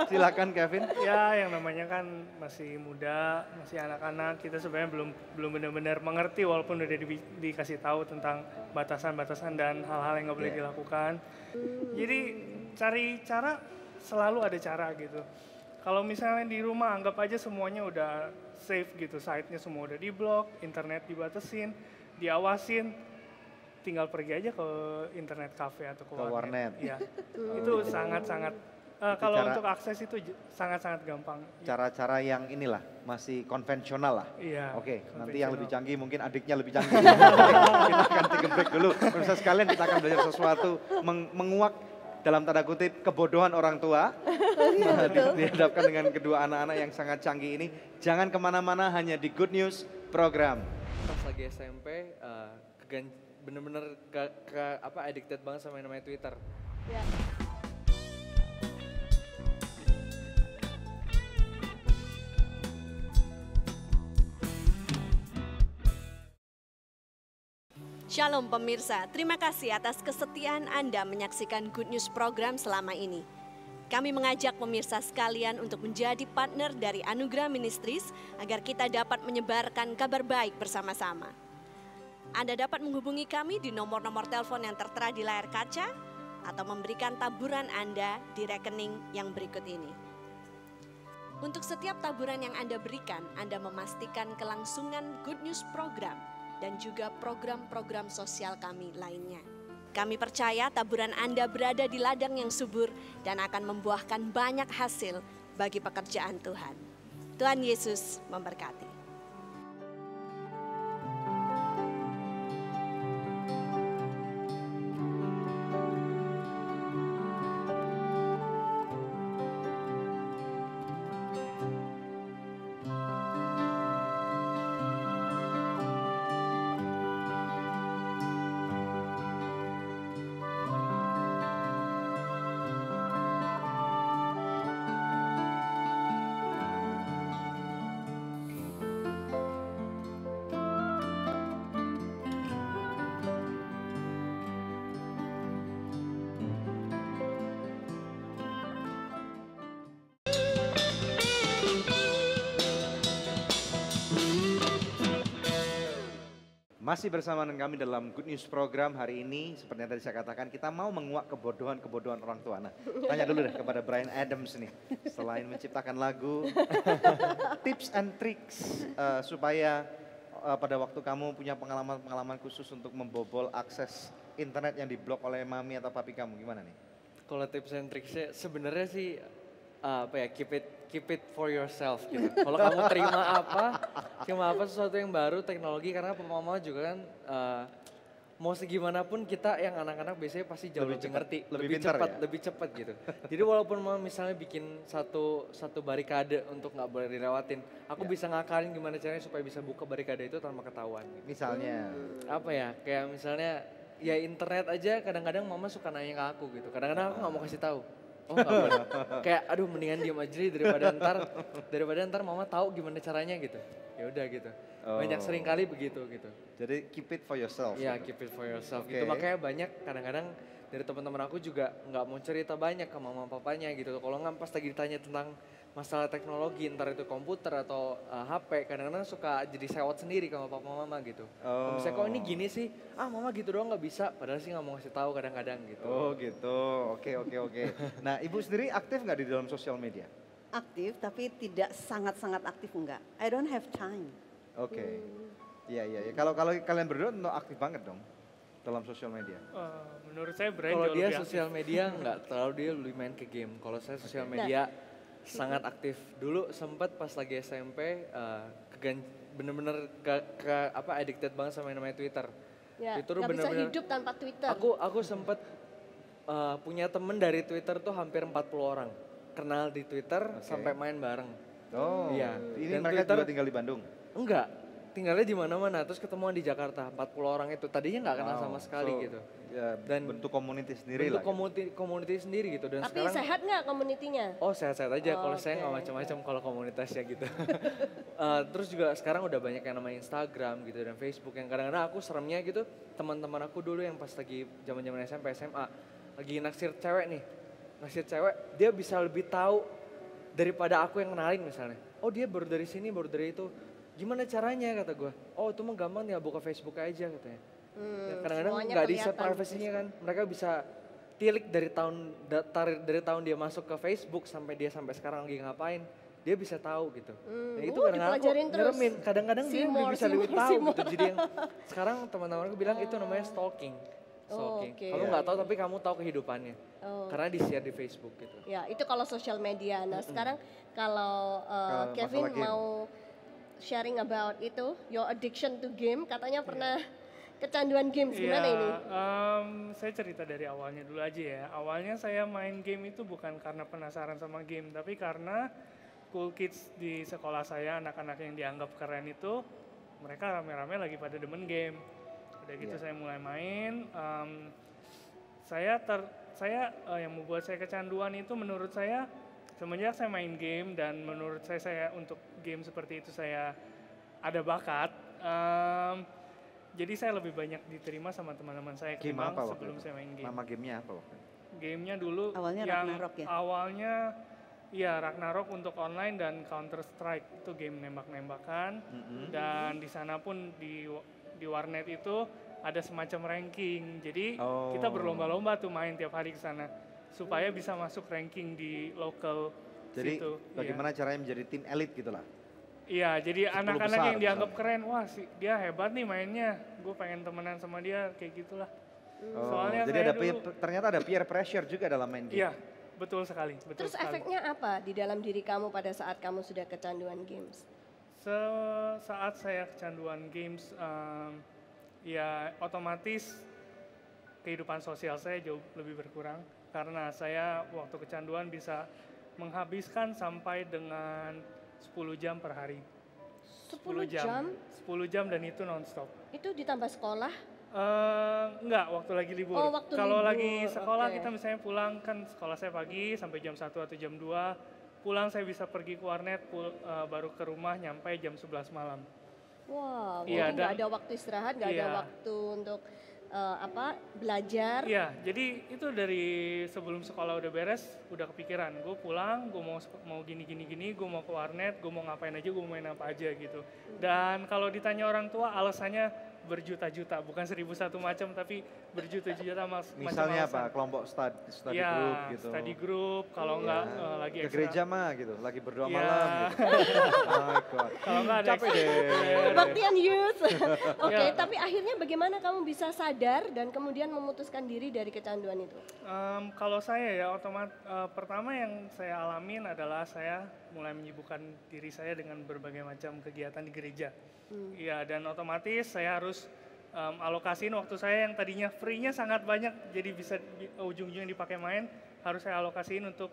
Silakan Kevin. Ya, yang namanya kan masih muda, masih anak-anak, kita sebenarnya belum benar-benar mengerti walaupun udah dikasih tahu tentang batasan-batasan dan hal-hal yang nggak boleh dilakukan. Jadi cari cara, selalu ada cara gitu. Kalau misalnya di rumah anggap aja semuanya udah safe gitu, site-nya semua udah diblok, internet dibatasin, diawasin, tinggal pergi aja ke internet cafe atau ke warnet. Iya, itu sangat-sangat. Kalau untuk akses itu sangat-sangat gampang. Cara-cara yang inilah masih konvensional lah. Iya. Oke, nanti yang lebih canggih mungkin adiknya lebih canggih. Kita akan take a break dulu. Pemirsa sekalian kita akan belajar sesuatu menguak dalam tanda kutip kebodohan orang tua. Dihadapkan dengan kedua anak-anak yang sangat canggih ini. Jangan kemana-mana, hanya di Good News program. Pas lagi SMP, bener-bener addicted banget sama yang namanya Twitter. Shalom pemirsa, terima kasih atas kesetiaan Anda menyaksikan Good News program selama ini. Kami mengajak pemirsa sekalian untuk menjadi partner dari Anugerah Ministries agar kita dapat menyebarkan kabar baik bersama-sama. Anda dapat menghubungi kami di nomor-nomor telepon yang tertera di layar kaca atau memberikan taburan Anda di rekening yang berikut ini. Untuk setiap taburan yang Anda berikan, Anda memastikan kelangsungan Good News program dan juga program-program sosial kami lainnya. Kami percaya taburan Anda berada di ladang yang subur dan akan membuahkan banyak hasil bagi pekerjaan Tuhan. Tuhan Yesus memberkati. Masih bersama dengan kami dalam Good News Program hari ini. Seperti yang tadi saya katakan, kita mau menguak kebodohan-kebodohan orang tua. Nah, tanya dulu deh kepada Bryan Adams nih. Selain menciptakan lagu, tips and tricks supaya pada waktu kamu punya pengalaman-pengalaman khusus untuk membobol akses internet yang diblok oleh mami atau papi kamu, gimana nih? Kalau tips and tricksnya sebenarnya sih keep it for yourself gitu. Kalau kamu terima apa sesuatu yang baru teknologi, karena mama juga kan mau segimanapun kita yang anak-anak biasanya pasti jauh lebih ngerti, lebih cepat gitu. Jadi walaupun mama misalnya bikin satu barikade untuk nggak boleh dilewatin, aku bisa ngakalin gimana caranya supaya bisa buka barikade itu tanpa ketahuan. Gitu. Misalnya? Apa ya? Kayak misalnya ya internet aja kadang-kadang mama suka nanya ke aku gitu. Kadang-kadang aku nggak mau kasih tahu. Oh nggak boleh. Kayak aduh mendingan diam aja daripada ntar mama tahu gimana caranya gitu. Ya udah gitu. Banyak sering kali begitu gitu. Jadi keep it for yourself. Iya keep it for yourself gitu. Makanya banyak kadang-kadang dari teman-teman aku juga nggak mau cerita banyak ke mama papanya gitu. Kalau nggak pas lagi ditanya tentang masalah teknologi, entar itu komputer atau HP, kadang-kadang suka jadi sewot sendiri sama papa mama gitu. Kalau misalnya kok ini gini sih, mama gitu doang nggak bisa, padahal sih nggak mau ngasih tahu kadang-kadang gitu. Oh gitu, oke. Nah ibu sendiri aktif nggak di dalam sosial media? Aktif, tapi tidak sangat-sangat aktif enggak. I don't have time. Oke. Iya. Kalau kalian berdua tentu aktif banget dong dalam sosial media. Menurut saya Bryan kalau jauh dia lebih sosial media nggak terlalu, dia lebih main ke game. Kalau saya sosial media sangat aktif. Dulu sempat pas lagi SMP bener-bener addicted banget sama yang namanya Twitter. Ya, Twitter nggak bisa bener-bener hidup tanpa Twitter. Aku sempat punya temen dari Twitter tuh hampir 40 orang. Kenal di Twitter sampai main bareng. Oh, iya. Ini Dan mereka Twitter, juga tinggal di Bandung? Enggak, tinggalnya di mana-mana. Terus ketemuan di Jakarta, 40 orang itu. Tadinya nggak kenal sama sekali gitu. Ya, dan bentuk community sendiri lah. Community sendiri gitu. Dan tapi sekarang, sehat nggak komunitinya? Oh sehat-sehat aja, kalau saya nggak macam-macam kalau komunitasnya gitu. Terus juga sekarang udah banyak yang namanya Instagram gitu dan Facebook, yang kadang-kadang aku seremnya gitu, teman-teman aku dulu yang pas lagi zaman-zaman SMP, SMA, lagi naksir cewek, dia bisa lebih tahu daripada aku yang kenalin misalnya. Oh dia baru dari sini, baru dari itu. Gimana caranya kata gue? Oh itu mah gampang ya, buka Facebook aja katanya. Kadang-kadang nggak di-set privasinya kan. Mereka bisa tilik dari tahun dia masuk ke Facebook sampai sekarang lagi ngapain. Dia bisa tahu gitu. Nah, itu kadang-kadang aku nyeremin. Kadang-kadang dia bisa lebih tahu gitu. Jadi yang sekarang teman-teman aku bilang itu namanya stalking. Kamu nggak tahu tapi kamu tahu kehidupannya. Karena di-share di Facebook gitu. Ya itu kalau sosial media. Nah sekarang kalau Kevin mau sharing about itu, your addiction to game, katanya pernah kecanduan games, gimana ini? Saya cerita dari awalnya dulu aja ya. Awalnya saya main game itu bukan karena penasaran sama game, tapi karena cool kids di sekolah saya, anak-anak yang dianggap keren itu, mereka rame-rame lagi pada demen game. Udah gitu saya mulai main. Saya yang membuat saya kecanduan itu menurut saya semenjak saya main game, dan menurut saya untuk game seperti itu saya ada bakat. Jadi saya lebih banyak diterima sama teman-teman saya ketimbang sebelum saya main game. Nama gamenya apa waktu? Gamenya dulu awalnya yang Ragnarok ya? Awalnya ya Ragnarok untuk online dan Counter Strike itu game nembak-nembakan. Dan di sana pun di warnet itu ada semacam ranking. Jadi kita berlomba-lomba tuh main tiap hari ke sana supaya bisa masuk ranking di lokal. Jadi bagaimana caranya menjadi tim elit gitulah? Iya, jadi anak-anak yang dianggap keren, wah dia hebat nih mainnya, gue pengen temenan sama dia, kayak gitulah. Soalnya jadi ternyata ada peer pressure juga dalam main game. Iya, betul sekali. Terus efeknya apa di dalam diri kamu pada saat kamu sudah kecanduan games? Saat saya kecanduan games, ya otomatis kehidupan sosial saya jauh lebih berkurang. Karena saya waktu kecanduan bisa menghabiskan sampai dengan 10 jam per hari. 10 jam? 10 jam dan itu non-stop. Itu ditambah sekolah? Enggak, waktu lagi libur. Kalau lagi sekolah kita misalnya pulang, kan sekolah saya pagi sampai jam 1 atau jam 2. Pulang saya bisa pergi ke warnet, baru ke rumah nyampe jam 11 malam. Wow, jadi nggak ada waktu istirahat, nggak ada waktu untuk belajar. Iya, jadi itu dari sebelum sekolah udah beres, udah kepikiran. Gue pulang, gue mau gini, gue mau ke warnet, gue mau ngapain aja, gue mau main apa aja gitu. Dan kalau ditanya orang tua, alasannya berjuta-juta, bukan 1001 macam tapi berjuta-juta macam Misalnya alasan. apa? Kelompok study Ya, group gitu. study group, kalau enggak lagi ke ekstra. gereja mah gitu, lagi berdoa Ya. malam gitu. Oh my God. Kalau enggak ada Capek deh. Kebaktian youth. Oke, Ya. tapi akhirnya bagaimana kamu bisa sadar dan kemudian memutuskan diri dari kecanduan itu? Kalau saya ya pertama yang saya alamin adalah saya mulai menyibukkan diri saya dengan berbagai macam kegiatan di gereja. Ya, dan otomatis saya harus alokasiin waktu saya yang tadinya free-nya sangat banyak, jadi bisa ujung-ujungnya dipakai main, harus saya alokasiin untuk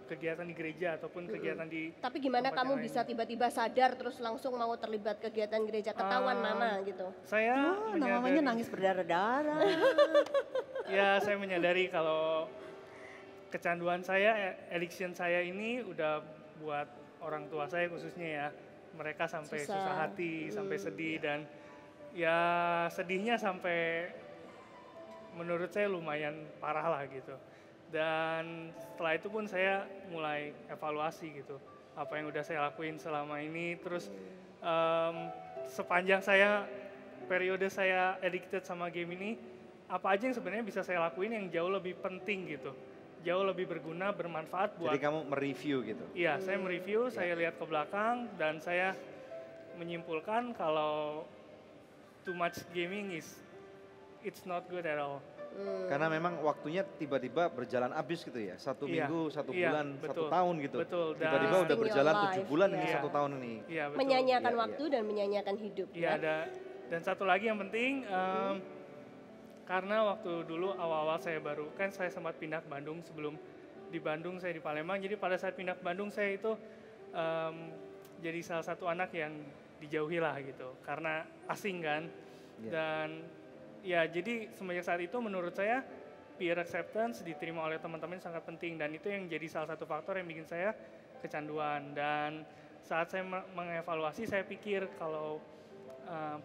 kegiatan di gereja ataupun kegiatan di. Tapi gimana tempat kamu yang bisa tiba-tiba sadar terus langsung mau terlibat kegiatan gereja, ketahuan mama gitu? Saya namanya nangis berdarah-darah. Ya, saya menyadari kalau kecanduan saya, addiction saya ini udah buat orang tua saya khususnya ya, mereka sampai susah hati, sampai sedih, dan ya sedihnya sampai menurut saya lumayan parah lah gitu. Dan setelah itu pun saya mulai evaluasi gitu, apa yang udah saya lakuin selama ini, terus sepanjang periode saya addicted sama game ini, apa aja yang sebenarnya bisa saya lakuin yang jauh lebih penting gitu, jauh lebih berguna, bermanfaat buat. Jadi kamu mereview gitu? Iya, saya mereview, saya lihat ke belakang dan saya menyimpulkan kalau too much gaming it's not good at all. Karena memang waktunya tiba-tiba berjalan habis gitu ya, satu minggu, 1 bulan, betul, 1 tahun gitu. Betul. Tiba-tiba udah berjalan 7 bulan ini, 1 tahun ini. Iya, betul. Menyanyiakan waktu dan menyanyiakan hidup. Iya, dan satu lagi yang penting, karena waktu dulu awal-awal saya saya sempat pindah ke Bandung, sebelum di Bandung saya di Palembang, jadi pada saat pindah ke Bandung saya itu jadi salah satu anak yang dijauhi lah gitu, karena asing kan. Dan ya jadi semenjak saat itu menurut saya peer acceptance diterima oleh teman-teman sangat penting, dan itu yang jadi salah satu faktor yang bikin saya kecanduan. Dan saat saya mengevaluasi, saya pikir kalau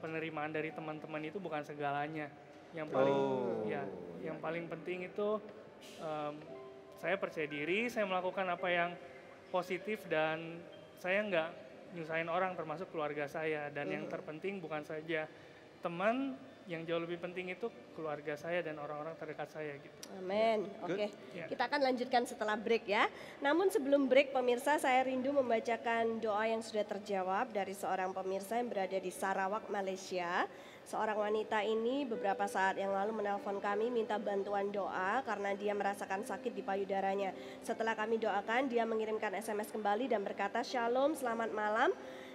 penerimaan dari teman-teman itu bukan segalanya. Yang paling yang paling penting itu saya percaya diri, saya melakukan apa yang positif, dan saya nggak nyusahin orang termasuk keluarga saya. Dan yang terpenting bukan saja teman, yang jauh lebih penting itu keluarga saya dan orang-orang terdekat saya gitu. Amin. Oke. Yeah. Kita akan lanjutkan setelah break ya. Namun sebelum break pemirsa, saya rindu membacakan doa yang sudah terjawab dari seorang pemirsa yang berada di Sarawak, Malaysia. Seorang wanita ini beberapa saat yang lalu menelpon kami minta bantuan doa karena dia merasakan sakit di payudaranya. Setelah kami doakan, dia mengirimkan SMS kembali dan berkata, "Shalom, selamat malam.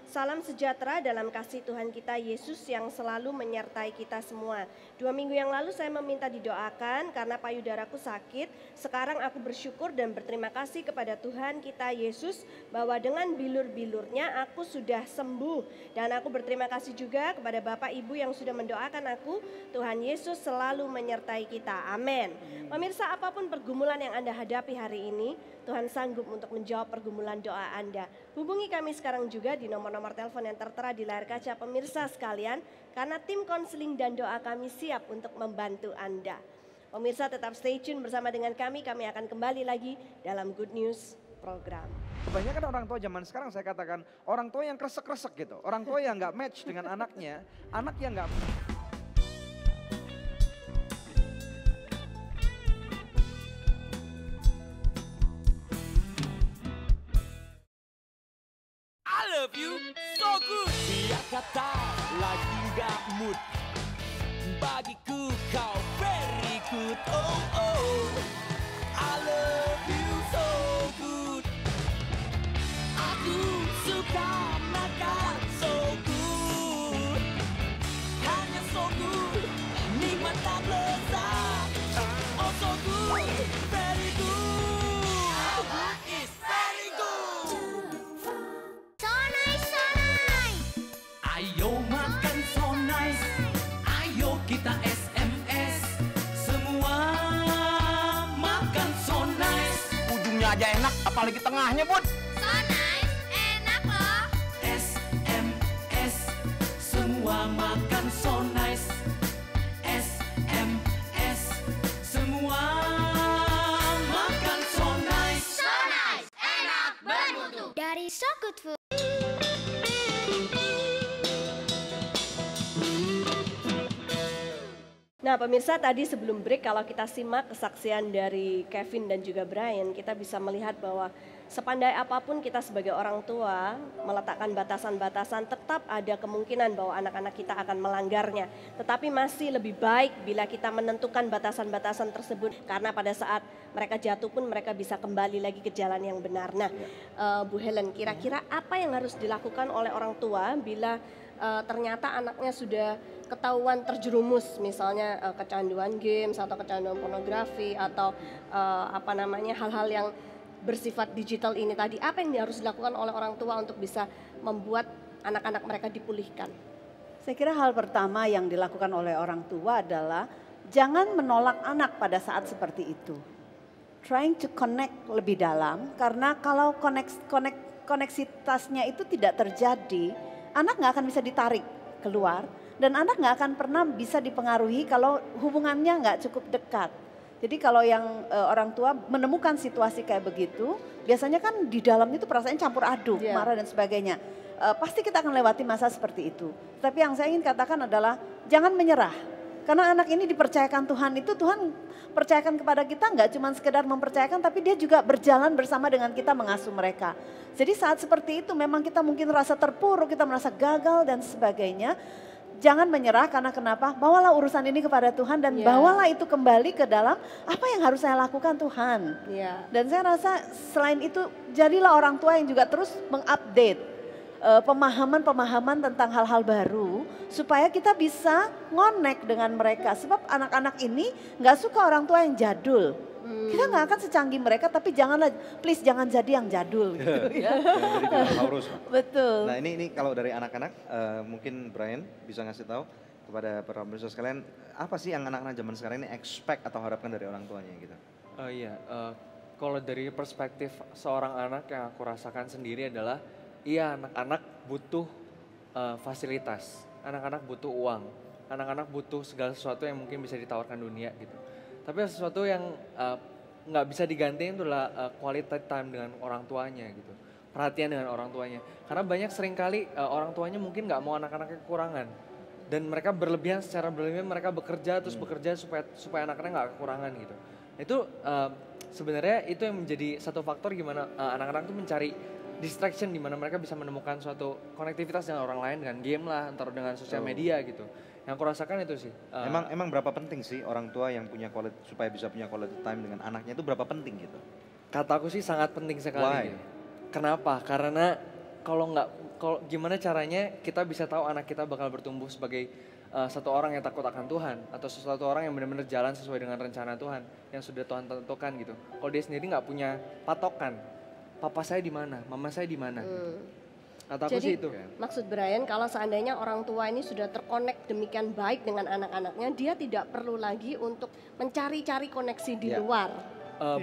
Salam sejahtera dalam kasih Tuhan kita Yesus yang selalu menyertai kita semua. 2 minggu yang lalu saya meminta didoakan karena payudaraku sakit. Sekarang aku bersyukur dan berterima kasih kepada Tuhan kita Yesus bahwa dengan bilur-bilurnya aku sudah sembuh. Dan aku berterima kasih juga kepada Bapak Ibu yang sudah mendoakan aku. Tuhan Yesus selalu menyertai kita. Amin." Pemirsa, apapun pergumulan yang Anda hadapi hari ini, Tuhan sanggup untuk menjawab pergumulan doa Anda. Hubungi kami sekarang juga di nomor-nomor telepon yang tertera di layar kaca pemirsa sekalian, karena tim konseling dan doa kami siap untuk membantu Anda. Pemirsa tetap stay tune bersama dengan kami akan kembali lagi dalam Good News program. Kebanyakan orang tua zaman sekarang saya katakan orang tua yang kresek-kresek gitu. Orang tua yang nggak match dengan anaknya, anak yang nggak. I love you so good. Biar kata lagi gak mood, bagiku kau very good. Oh oh, I love you so good. Aku suka makan so good, hanya so good, nikmat tak lezat. Oh so good, very good. How good is very good. So nice, so nice. Ayo makan so nice, ayo kita SMS, semua makan so nice. Ujungnya aja enak, apalagi tengahnya, Bud. So nice, enak loh. SMS, semua makan so nice. SMS, semua makan so nice. So nice, enak bermutu. Dari So Good Food. Nah pemirsa, tadi sebelum break kalau kita simak kesaksian dari Kevin dan juga Brian, kita bisa melihat bahwa sepandai apapun kita sebagai orang tua meletakkan batasan-batasan, tetap ada kemungkinan bahwa anak-anak kita akan melanggarnya. Tetapi masih lebih baik bila kita menentukan batasan-batasan tersebut, karena pada saat mereka jatuh pun mereka bisa kembali lagi ke jalan yang benar. Nah Bu Helen, kira-kira apa yang harus dilakukan oleh orang tua bila ternyata anaknya sudah ketahuan terjerumus, misalnya kecanduan games atau kecanduan pornografi atau hal-hal yang bersifat digital ini tadi, apa yang harus dilakukan oleh orang tua untuk bisa membuat anak-anak mereka dipulihkan? Saya kira hal pertama yang dilakukan oleh orang tua adalah jangan menolak anak pada saat seperti itu. Trying to connect lebih dalam, karena kalau koneksitasnya itu tidak terjadi, anak nggak akan bisa ditarik keluar, dan anak nggak akan pernah bisa dipengaruhi kalau hubungannya nggak cukup dekat. Jadi kalau yang orang tua menemukan situasi kayak begitu, biasanya kan di dalamnya itu perasaan campur aduk, marah dan sebagainya. Pasti kita akan lewati masa seperti itu. Tapi yang saya ingin katakan adalah jangan menyerah. Karena anak ini dipercayakan Tuhan, itu Tuhan percayakan kepada kita nggak cuma sekedar mempercayakan, tapi dia juga berjalan bersama dengan kita mengasuh mereka. Jadi saat seperti itu memang kita mungkin merasa terpuruk, kita merasa gagal dan sebagainya. Jangan menyerah, karena kenapa? Bawalah urusan ini kepada Tuhan dan bawalah itu kembali ke dalam apa yang harus saya lakukan Tuhan. Dan saya rasa selain itu jadilah orang tua yang juga terus mengupdate pemahaman-pemahaman tentang hal-hal baru supaya kita bisa ngonek dengan mereka. Sebab anak-anak ini nggak suka orang tua yang jadul. Kita nggak akan secanggih mereka, tapi janganlah, please jangan jadi yang jadul. Gitu, ya. Jangan jadi dinosaurus. Betul. Nah ini kalau dari anak-anak, mungkin Brian bisa ngasih tahu kepada para pemirsa sekalian, apa sih yang anak-anak zaman sekarang ini expect atau harapkan dari orang tuanya gitu? Kalau dari perspektif seorang anak yang aku rasakan sendiri adalah, iya anak-anak butuh fasilitas, anak-anak butuh uang, anak-anak butuh segala sesuatu yang mungkin bisa ditawarkan dunia gitu. Tapi sesuatu yang nggak bisa digantiin itu adalah quality time dengan orang tuanya gitu. Perhatian dengan orang tuanya. Karena banyak seringkali orang tuanya mungkin nggak mau anak-anaknya kekurangan. Dan mereka berlebihan, secara berlebihan mereka bekerja terus bekerja supaya anak-anaknya nggak kekurangan gitu. Itu sebenarnya itu yang menjadi satu faktor gimana anak-anak tuh mencari distraction di mana mereka bisa menemukan suatu konektivitas dengan orang lain, dengan game lah, antara dengan sosial media gitu. Yang aku rasakan itu sih. Emang berapa penting sih orang tua yang punya supaya bisa punya quality time dengan anaknya itu berapa penting gitu? Kata aku sih sangat penting sekali. Gitu. Kenapa? Karena kalau gimana caranya kita bisa tahu anak kita bakal bertumbuh sebagai satu orang yang takut akan Tuhan atau sesuatu orang yang benar-benar jalan sesuai dengan rencana Tuhan yang sudah Tuhan tentukan gitu. Kalau dia sendiri nggak punya patokan, papa saya di mana, mama saya di mana. Kata aku Jadi sih itu. maksud Brian, kalau seandainya orang tua ini sudah terkonek demikian baik dengan anak-anaknya, dia tidak perlu lagi untuk mencari-cari koneksi di luar.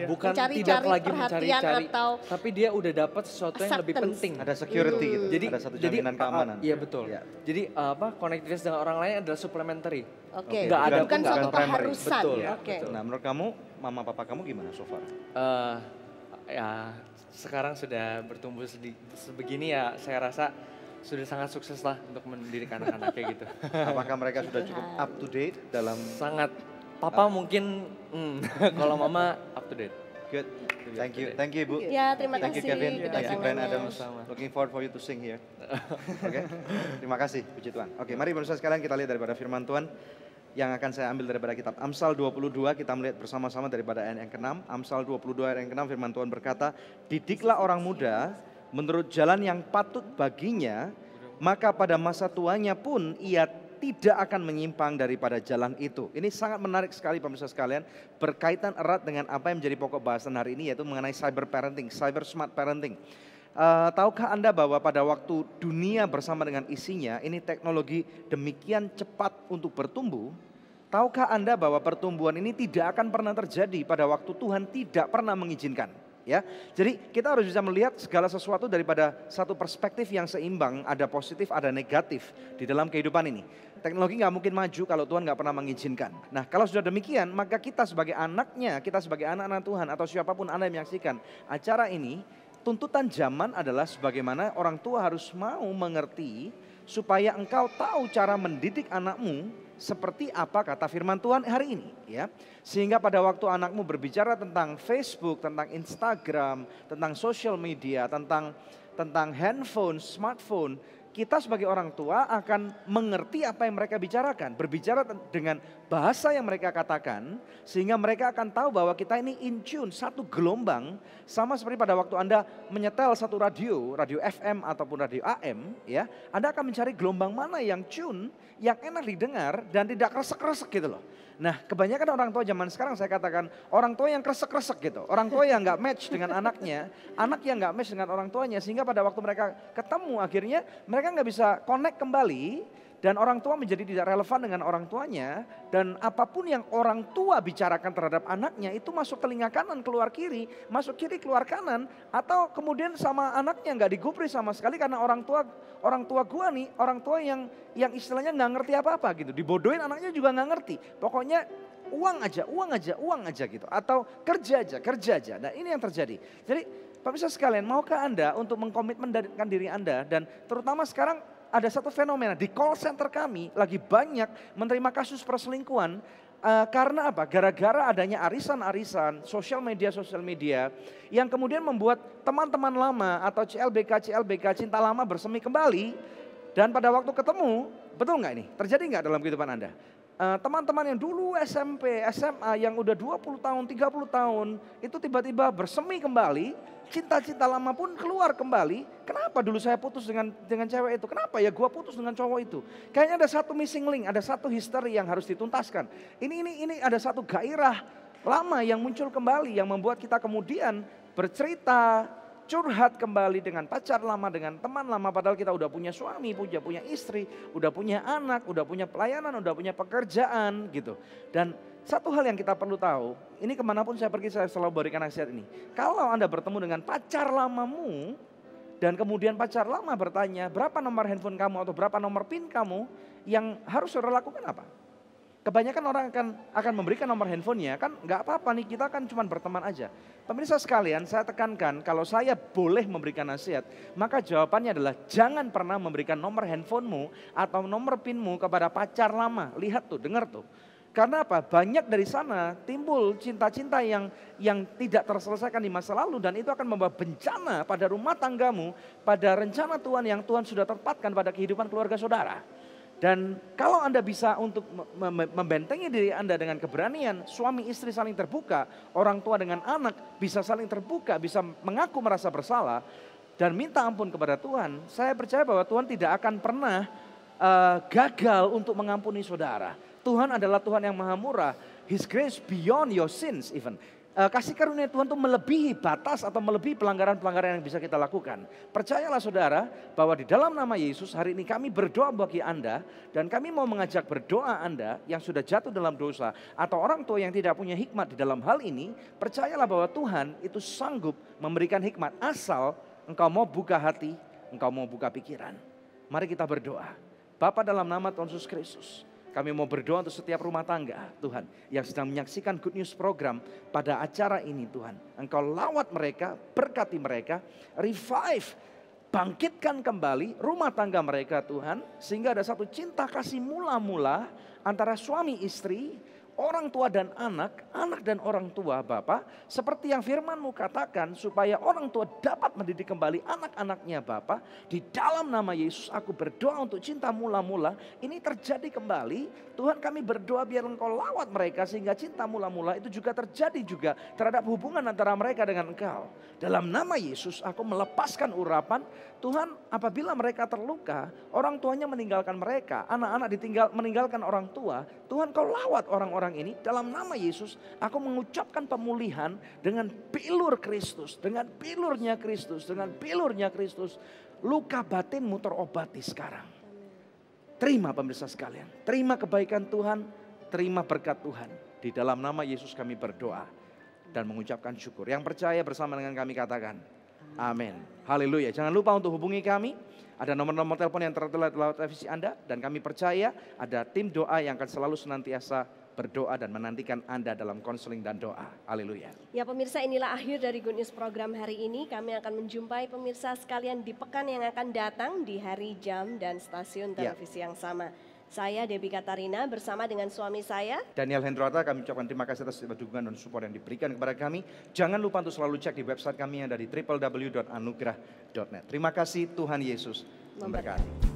Bukan tidak lagi mencari-cari, tapi dia udah dapat sesuatu yang lebih penting. Ada security gitu, jadi, ada satu jaminan keamanan. Iya betul. Jadi konektivitas dengan orang lain adalah supplementary. Nggak ada, bukan suatu keharusan. Betul. Nah menurut kamu, mama papa kamu gimana so far? Ya sekarang sudah bertumbuh sebegini ya, saya rasa sudah sangat sukses lah untuk mendidik anak-anaknya gitu. Apakah mereka sudah cukup up to date dalam? Sangat. Papa mungkin, kalau mama up to date. Good. Thank you Ibu. Ya, terima kasih. Thank you Kevin. Thank you Brian Adams. Looking forward for you to sing here. Oke. Terima kasih, puji Tuhan. Oke, mari pemirsa sekalian kita lihat daripada firman Tuhan yang akan saya ambil daripada kitab Amsal 22, kita melihat bersama-sama daripada ayat yang ke-6. Amsal 22 ayat yang ke-6 firman Tuhan berkata, "Didiklah orang muda menurut jalan yang patut baginya, maka pada masa tuanya pun ia tidak akan menyimpang daripada jalan itu." Ini sangat menarik sekali pemirsa sekalian, berkaitan erat dengan apa yang menjadi pokok bahasan hari ini, yaitu mengenai cyber parenting, cyber smart parenting. Tahukah Anda bahwa pada waktu dunia bersama dengan isinya, ini teknologi demikian cepat untuk bertumbuh? Tahukah Anda bahwa pertumbuhan ini tidak akan pernah terjadi pada waktu Tuhan tidak pernah mengizinkan? Ya, jadi kita harus bisa melihat segala sesuatu daripada satu perspektif yang seimbang, ada positif, ada negatif di dalam kehidupan ini. Teknologi nggak mungkin maju kalau Tuhan nggak pernah mengizinkan. Nah, kalau sudah demikian, maka kita sebagai anaknya, kita sebagai anak-anak Tuhan atau siapapun Anda yang menyaksikan acara ini, tuntutan zaman adalah sebagaimana orang tua harus mau mengerti supaya engkau tahu cara mendidik anakmu seperti apa kata firman Tuhan hari ini ya. Sehingga pada waktu anakmu berbicara tentang Facebook, tentang Instagram, tentang social media, tentang handphone, smartphone, kita sebagai orang tua akan mengerti apa yang mereka bicarakan. Berbicara dengan bahasa yang mereka katakan, sehingga mereka akan tahu bahwa kita ini in tune, satu gelombang. Sama seperti pada waktu Anda menyetel satu radio FM ataupun radio AM, ya, Anda akan mencari gelombang mana yang tune, yang enak didengar dan tidak kresek-kresek gitu loh. Nah, kebanyakan orang tua zaman sekarang saya katakan orang tua yang kresek-kresek gitu. Orang tua yang nggak match dengan anaknya, anak yang nggak match dengan orang tuanya. Sehingga pada waktu mereka ketemu akhirnya mereka nggak bisa connect kembali. Dan orang tua menjadi tidak relevan dengan orang tuanya. Dan apapun yang orang tua bicarakan terhadap anaknya itu masuk telinga kanan keluar kiri, masuk kiri keluar kanan. Atau kemudian sama anaknya nggak digubris sama sekali karena orang tua gua nih, orang tua yang istilahnya nggak ngerti apa-apa gitu. Dibodohin anaknya juga nggak ngerti. Pokoknya uang aja gitu. Atau kerja aja. Nah ini yang terjadi. Jadi pemirsa sekalian, maukah Anda untuk mengkomitmenkan diri Anda dan terutama sekarang ada satu fenomena di call center kami lagi banyak menerima kasus perselingkuhan karena apa? Gara-gara adanya arisan-arisan sosial media yang kemudian membuat teman-teman lama atau CLBK cinta lama bersemi kembali dan pada waktu ketemu, betul nggak ini? Terjadi nggak dalam kehidupan Anda? Teman-teman yang dulu SMP, SMA yang udah 20 tahun, 30 tahun itu tiba-tiba bersemi kembali, cinta-cinta lama pun keluar kembali. Kenapa dulu saya putus dengan cewek itu? Kenapa ya gua putus dengan cowok itu? Kayaknya ada satu missing link, ada satu history yang harus dituntaskan. Ini ada satu gairah lama yang muncul kembali yang membuat kita kemudian bercerita, curhat kembali dengan pacar lama, dengan teman lama, padahal kita udah punya suami, punya istri, udah punya anak, udah punya pelayanan, udah punya pekerjaan gitu. Dan satu hal yang kita perlu tahu, ini kemanapun saya pergi saya selalu berikan nasihat ini. Kalau Anda bertemu dengan pacar lamamu dan kemudian pacar lama bertanya berapa nomor handphone kamu atau berapa nomor PIN kamu, yang harus saudara lakukan apa? Kebanyakan orang akan memberikan nomor handphonenya, kan nggak apa-apa nih, kita kan cuma berteman aja. Pemirsa sekalian, saya tekankan kalau saya boleh memberikan nasihat, maka jawabannya adalah jangan pernah memberikan nomor handphonemu atau nomor PINmu kepada pacar lama. Lihat tuh, dengar tuh. Karena apa? Banyak dari sana timbul cinta-cinta yang tidak terselesaikan di masa lalu dan itu akan membawa bencana pada rumah tanggamu, pada rencana Tuhan yang Tuhan sudah tempatkan pada kehidupan keluarga saudara. Dan kalau Anda bisa untuk membentengi diri Anda dengan keberanian, suami istri saling terbuka, orang tua dengan anak bisa saling terbuka, bisa mengaku merasa bersalah dan minta ampun kepada Tuhan. Saya percaya bahwa Tuhan tidak akan pernah gagal untuk mengampuni saudara. Tuhan adalah Tuhan yang maha murah. His grace beyond your sins even. Kasih karunia Tuhan itu melebihi batas atau melebihi pelanggaran-pelanggaran yang bisa kita lakukan. Percayalah saudara bahwa di dalam nama Yesus hari ini kami berdoa bagi Anda. Dan kami mau mengajak berdoa Anda yang sudah jatuh dalam dosa. Atau orang tua yang tidak punya hikmat di dalam hal ini. Percayalah bahwa Tuhan itu sanggup memberikan hikmat. Asal engkau mau buka hati, engkau mau buka pikiran. Mari kita berdoa. Bapa dalam nama Tuhan Yesus Kristus. Kami mau berdoa untuk setiap rumah tangga Tuhan yang sedang menyaksikan Good News program pada acara ini Tuhan. Engkau lawat mereka, berkati mereka, revive, bangkitkan kembali rumah tangga mereka Tuhan. Sehingga ada satu cinta kasih mula-mula antara suami istri, orang tua dan anak dan orang tua Bapa. Seperti yang firman-Mu katakan supaya orang tua dapat mendidik kembali anak-anaknya Bapa. Di dalam nama Yesus aku berdoa untuk cinta mula-mula ini terjadi kembali. Tuhan kami berdoa biar Engkau lawat mereka sehingga cinta mula-mula itu juga terjadi juga terhadap hubungan antara mereka dengan Engkau. Dalam nama Yesus aku melepaskan urapan. Tuhan apabila mereka terluka, orang tuanya meninggalkan mereka, anak-anak meninggalkan orang tua, Tuhan Kau lawat orang-orang ini. Dalam nama Yesus aku mengucapkan pemulihan dengan pilur Kristus, dengan pilurnya Kristus, dengan pilurnya Kristus. Luka batinmu terobati sekarang. Terima pemirsa sekalian, terima kebaikan Tuhan, terima berkat Tuhan. Di dalam nama Yesus kami berdoa dan mengucapkan syukur. Yang percaya bersama dengan kami katakan amin. Haleluya. Jangan lupa untuk hubungi kami. Ada nomor-nomor telepon yang tertera di layar televisi Anda. Dan kami percaya ada tim doa yang akan selalu senantiasa berdoa dan menantikan Anda dalam konseling dan doa. Haleluya. Ya pemirsa, inilah akhir dari Good News program hari ini. Kami akan menjumpai pemirsa sekalian di pekan yang akan datang di hari, jam, dan stasiun televisi yang sama. Saya Debbie Katarina bersama dengan suami saya Daniel Hendrata, kami ucapkan terima kasih atas dukungan dan support yang diberikan kepada kami. Jangan lupa untuk selalu cek di website kami yang ada di www.anugerah.net. Terima kasih, Tuhan Yesus memberkati.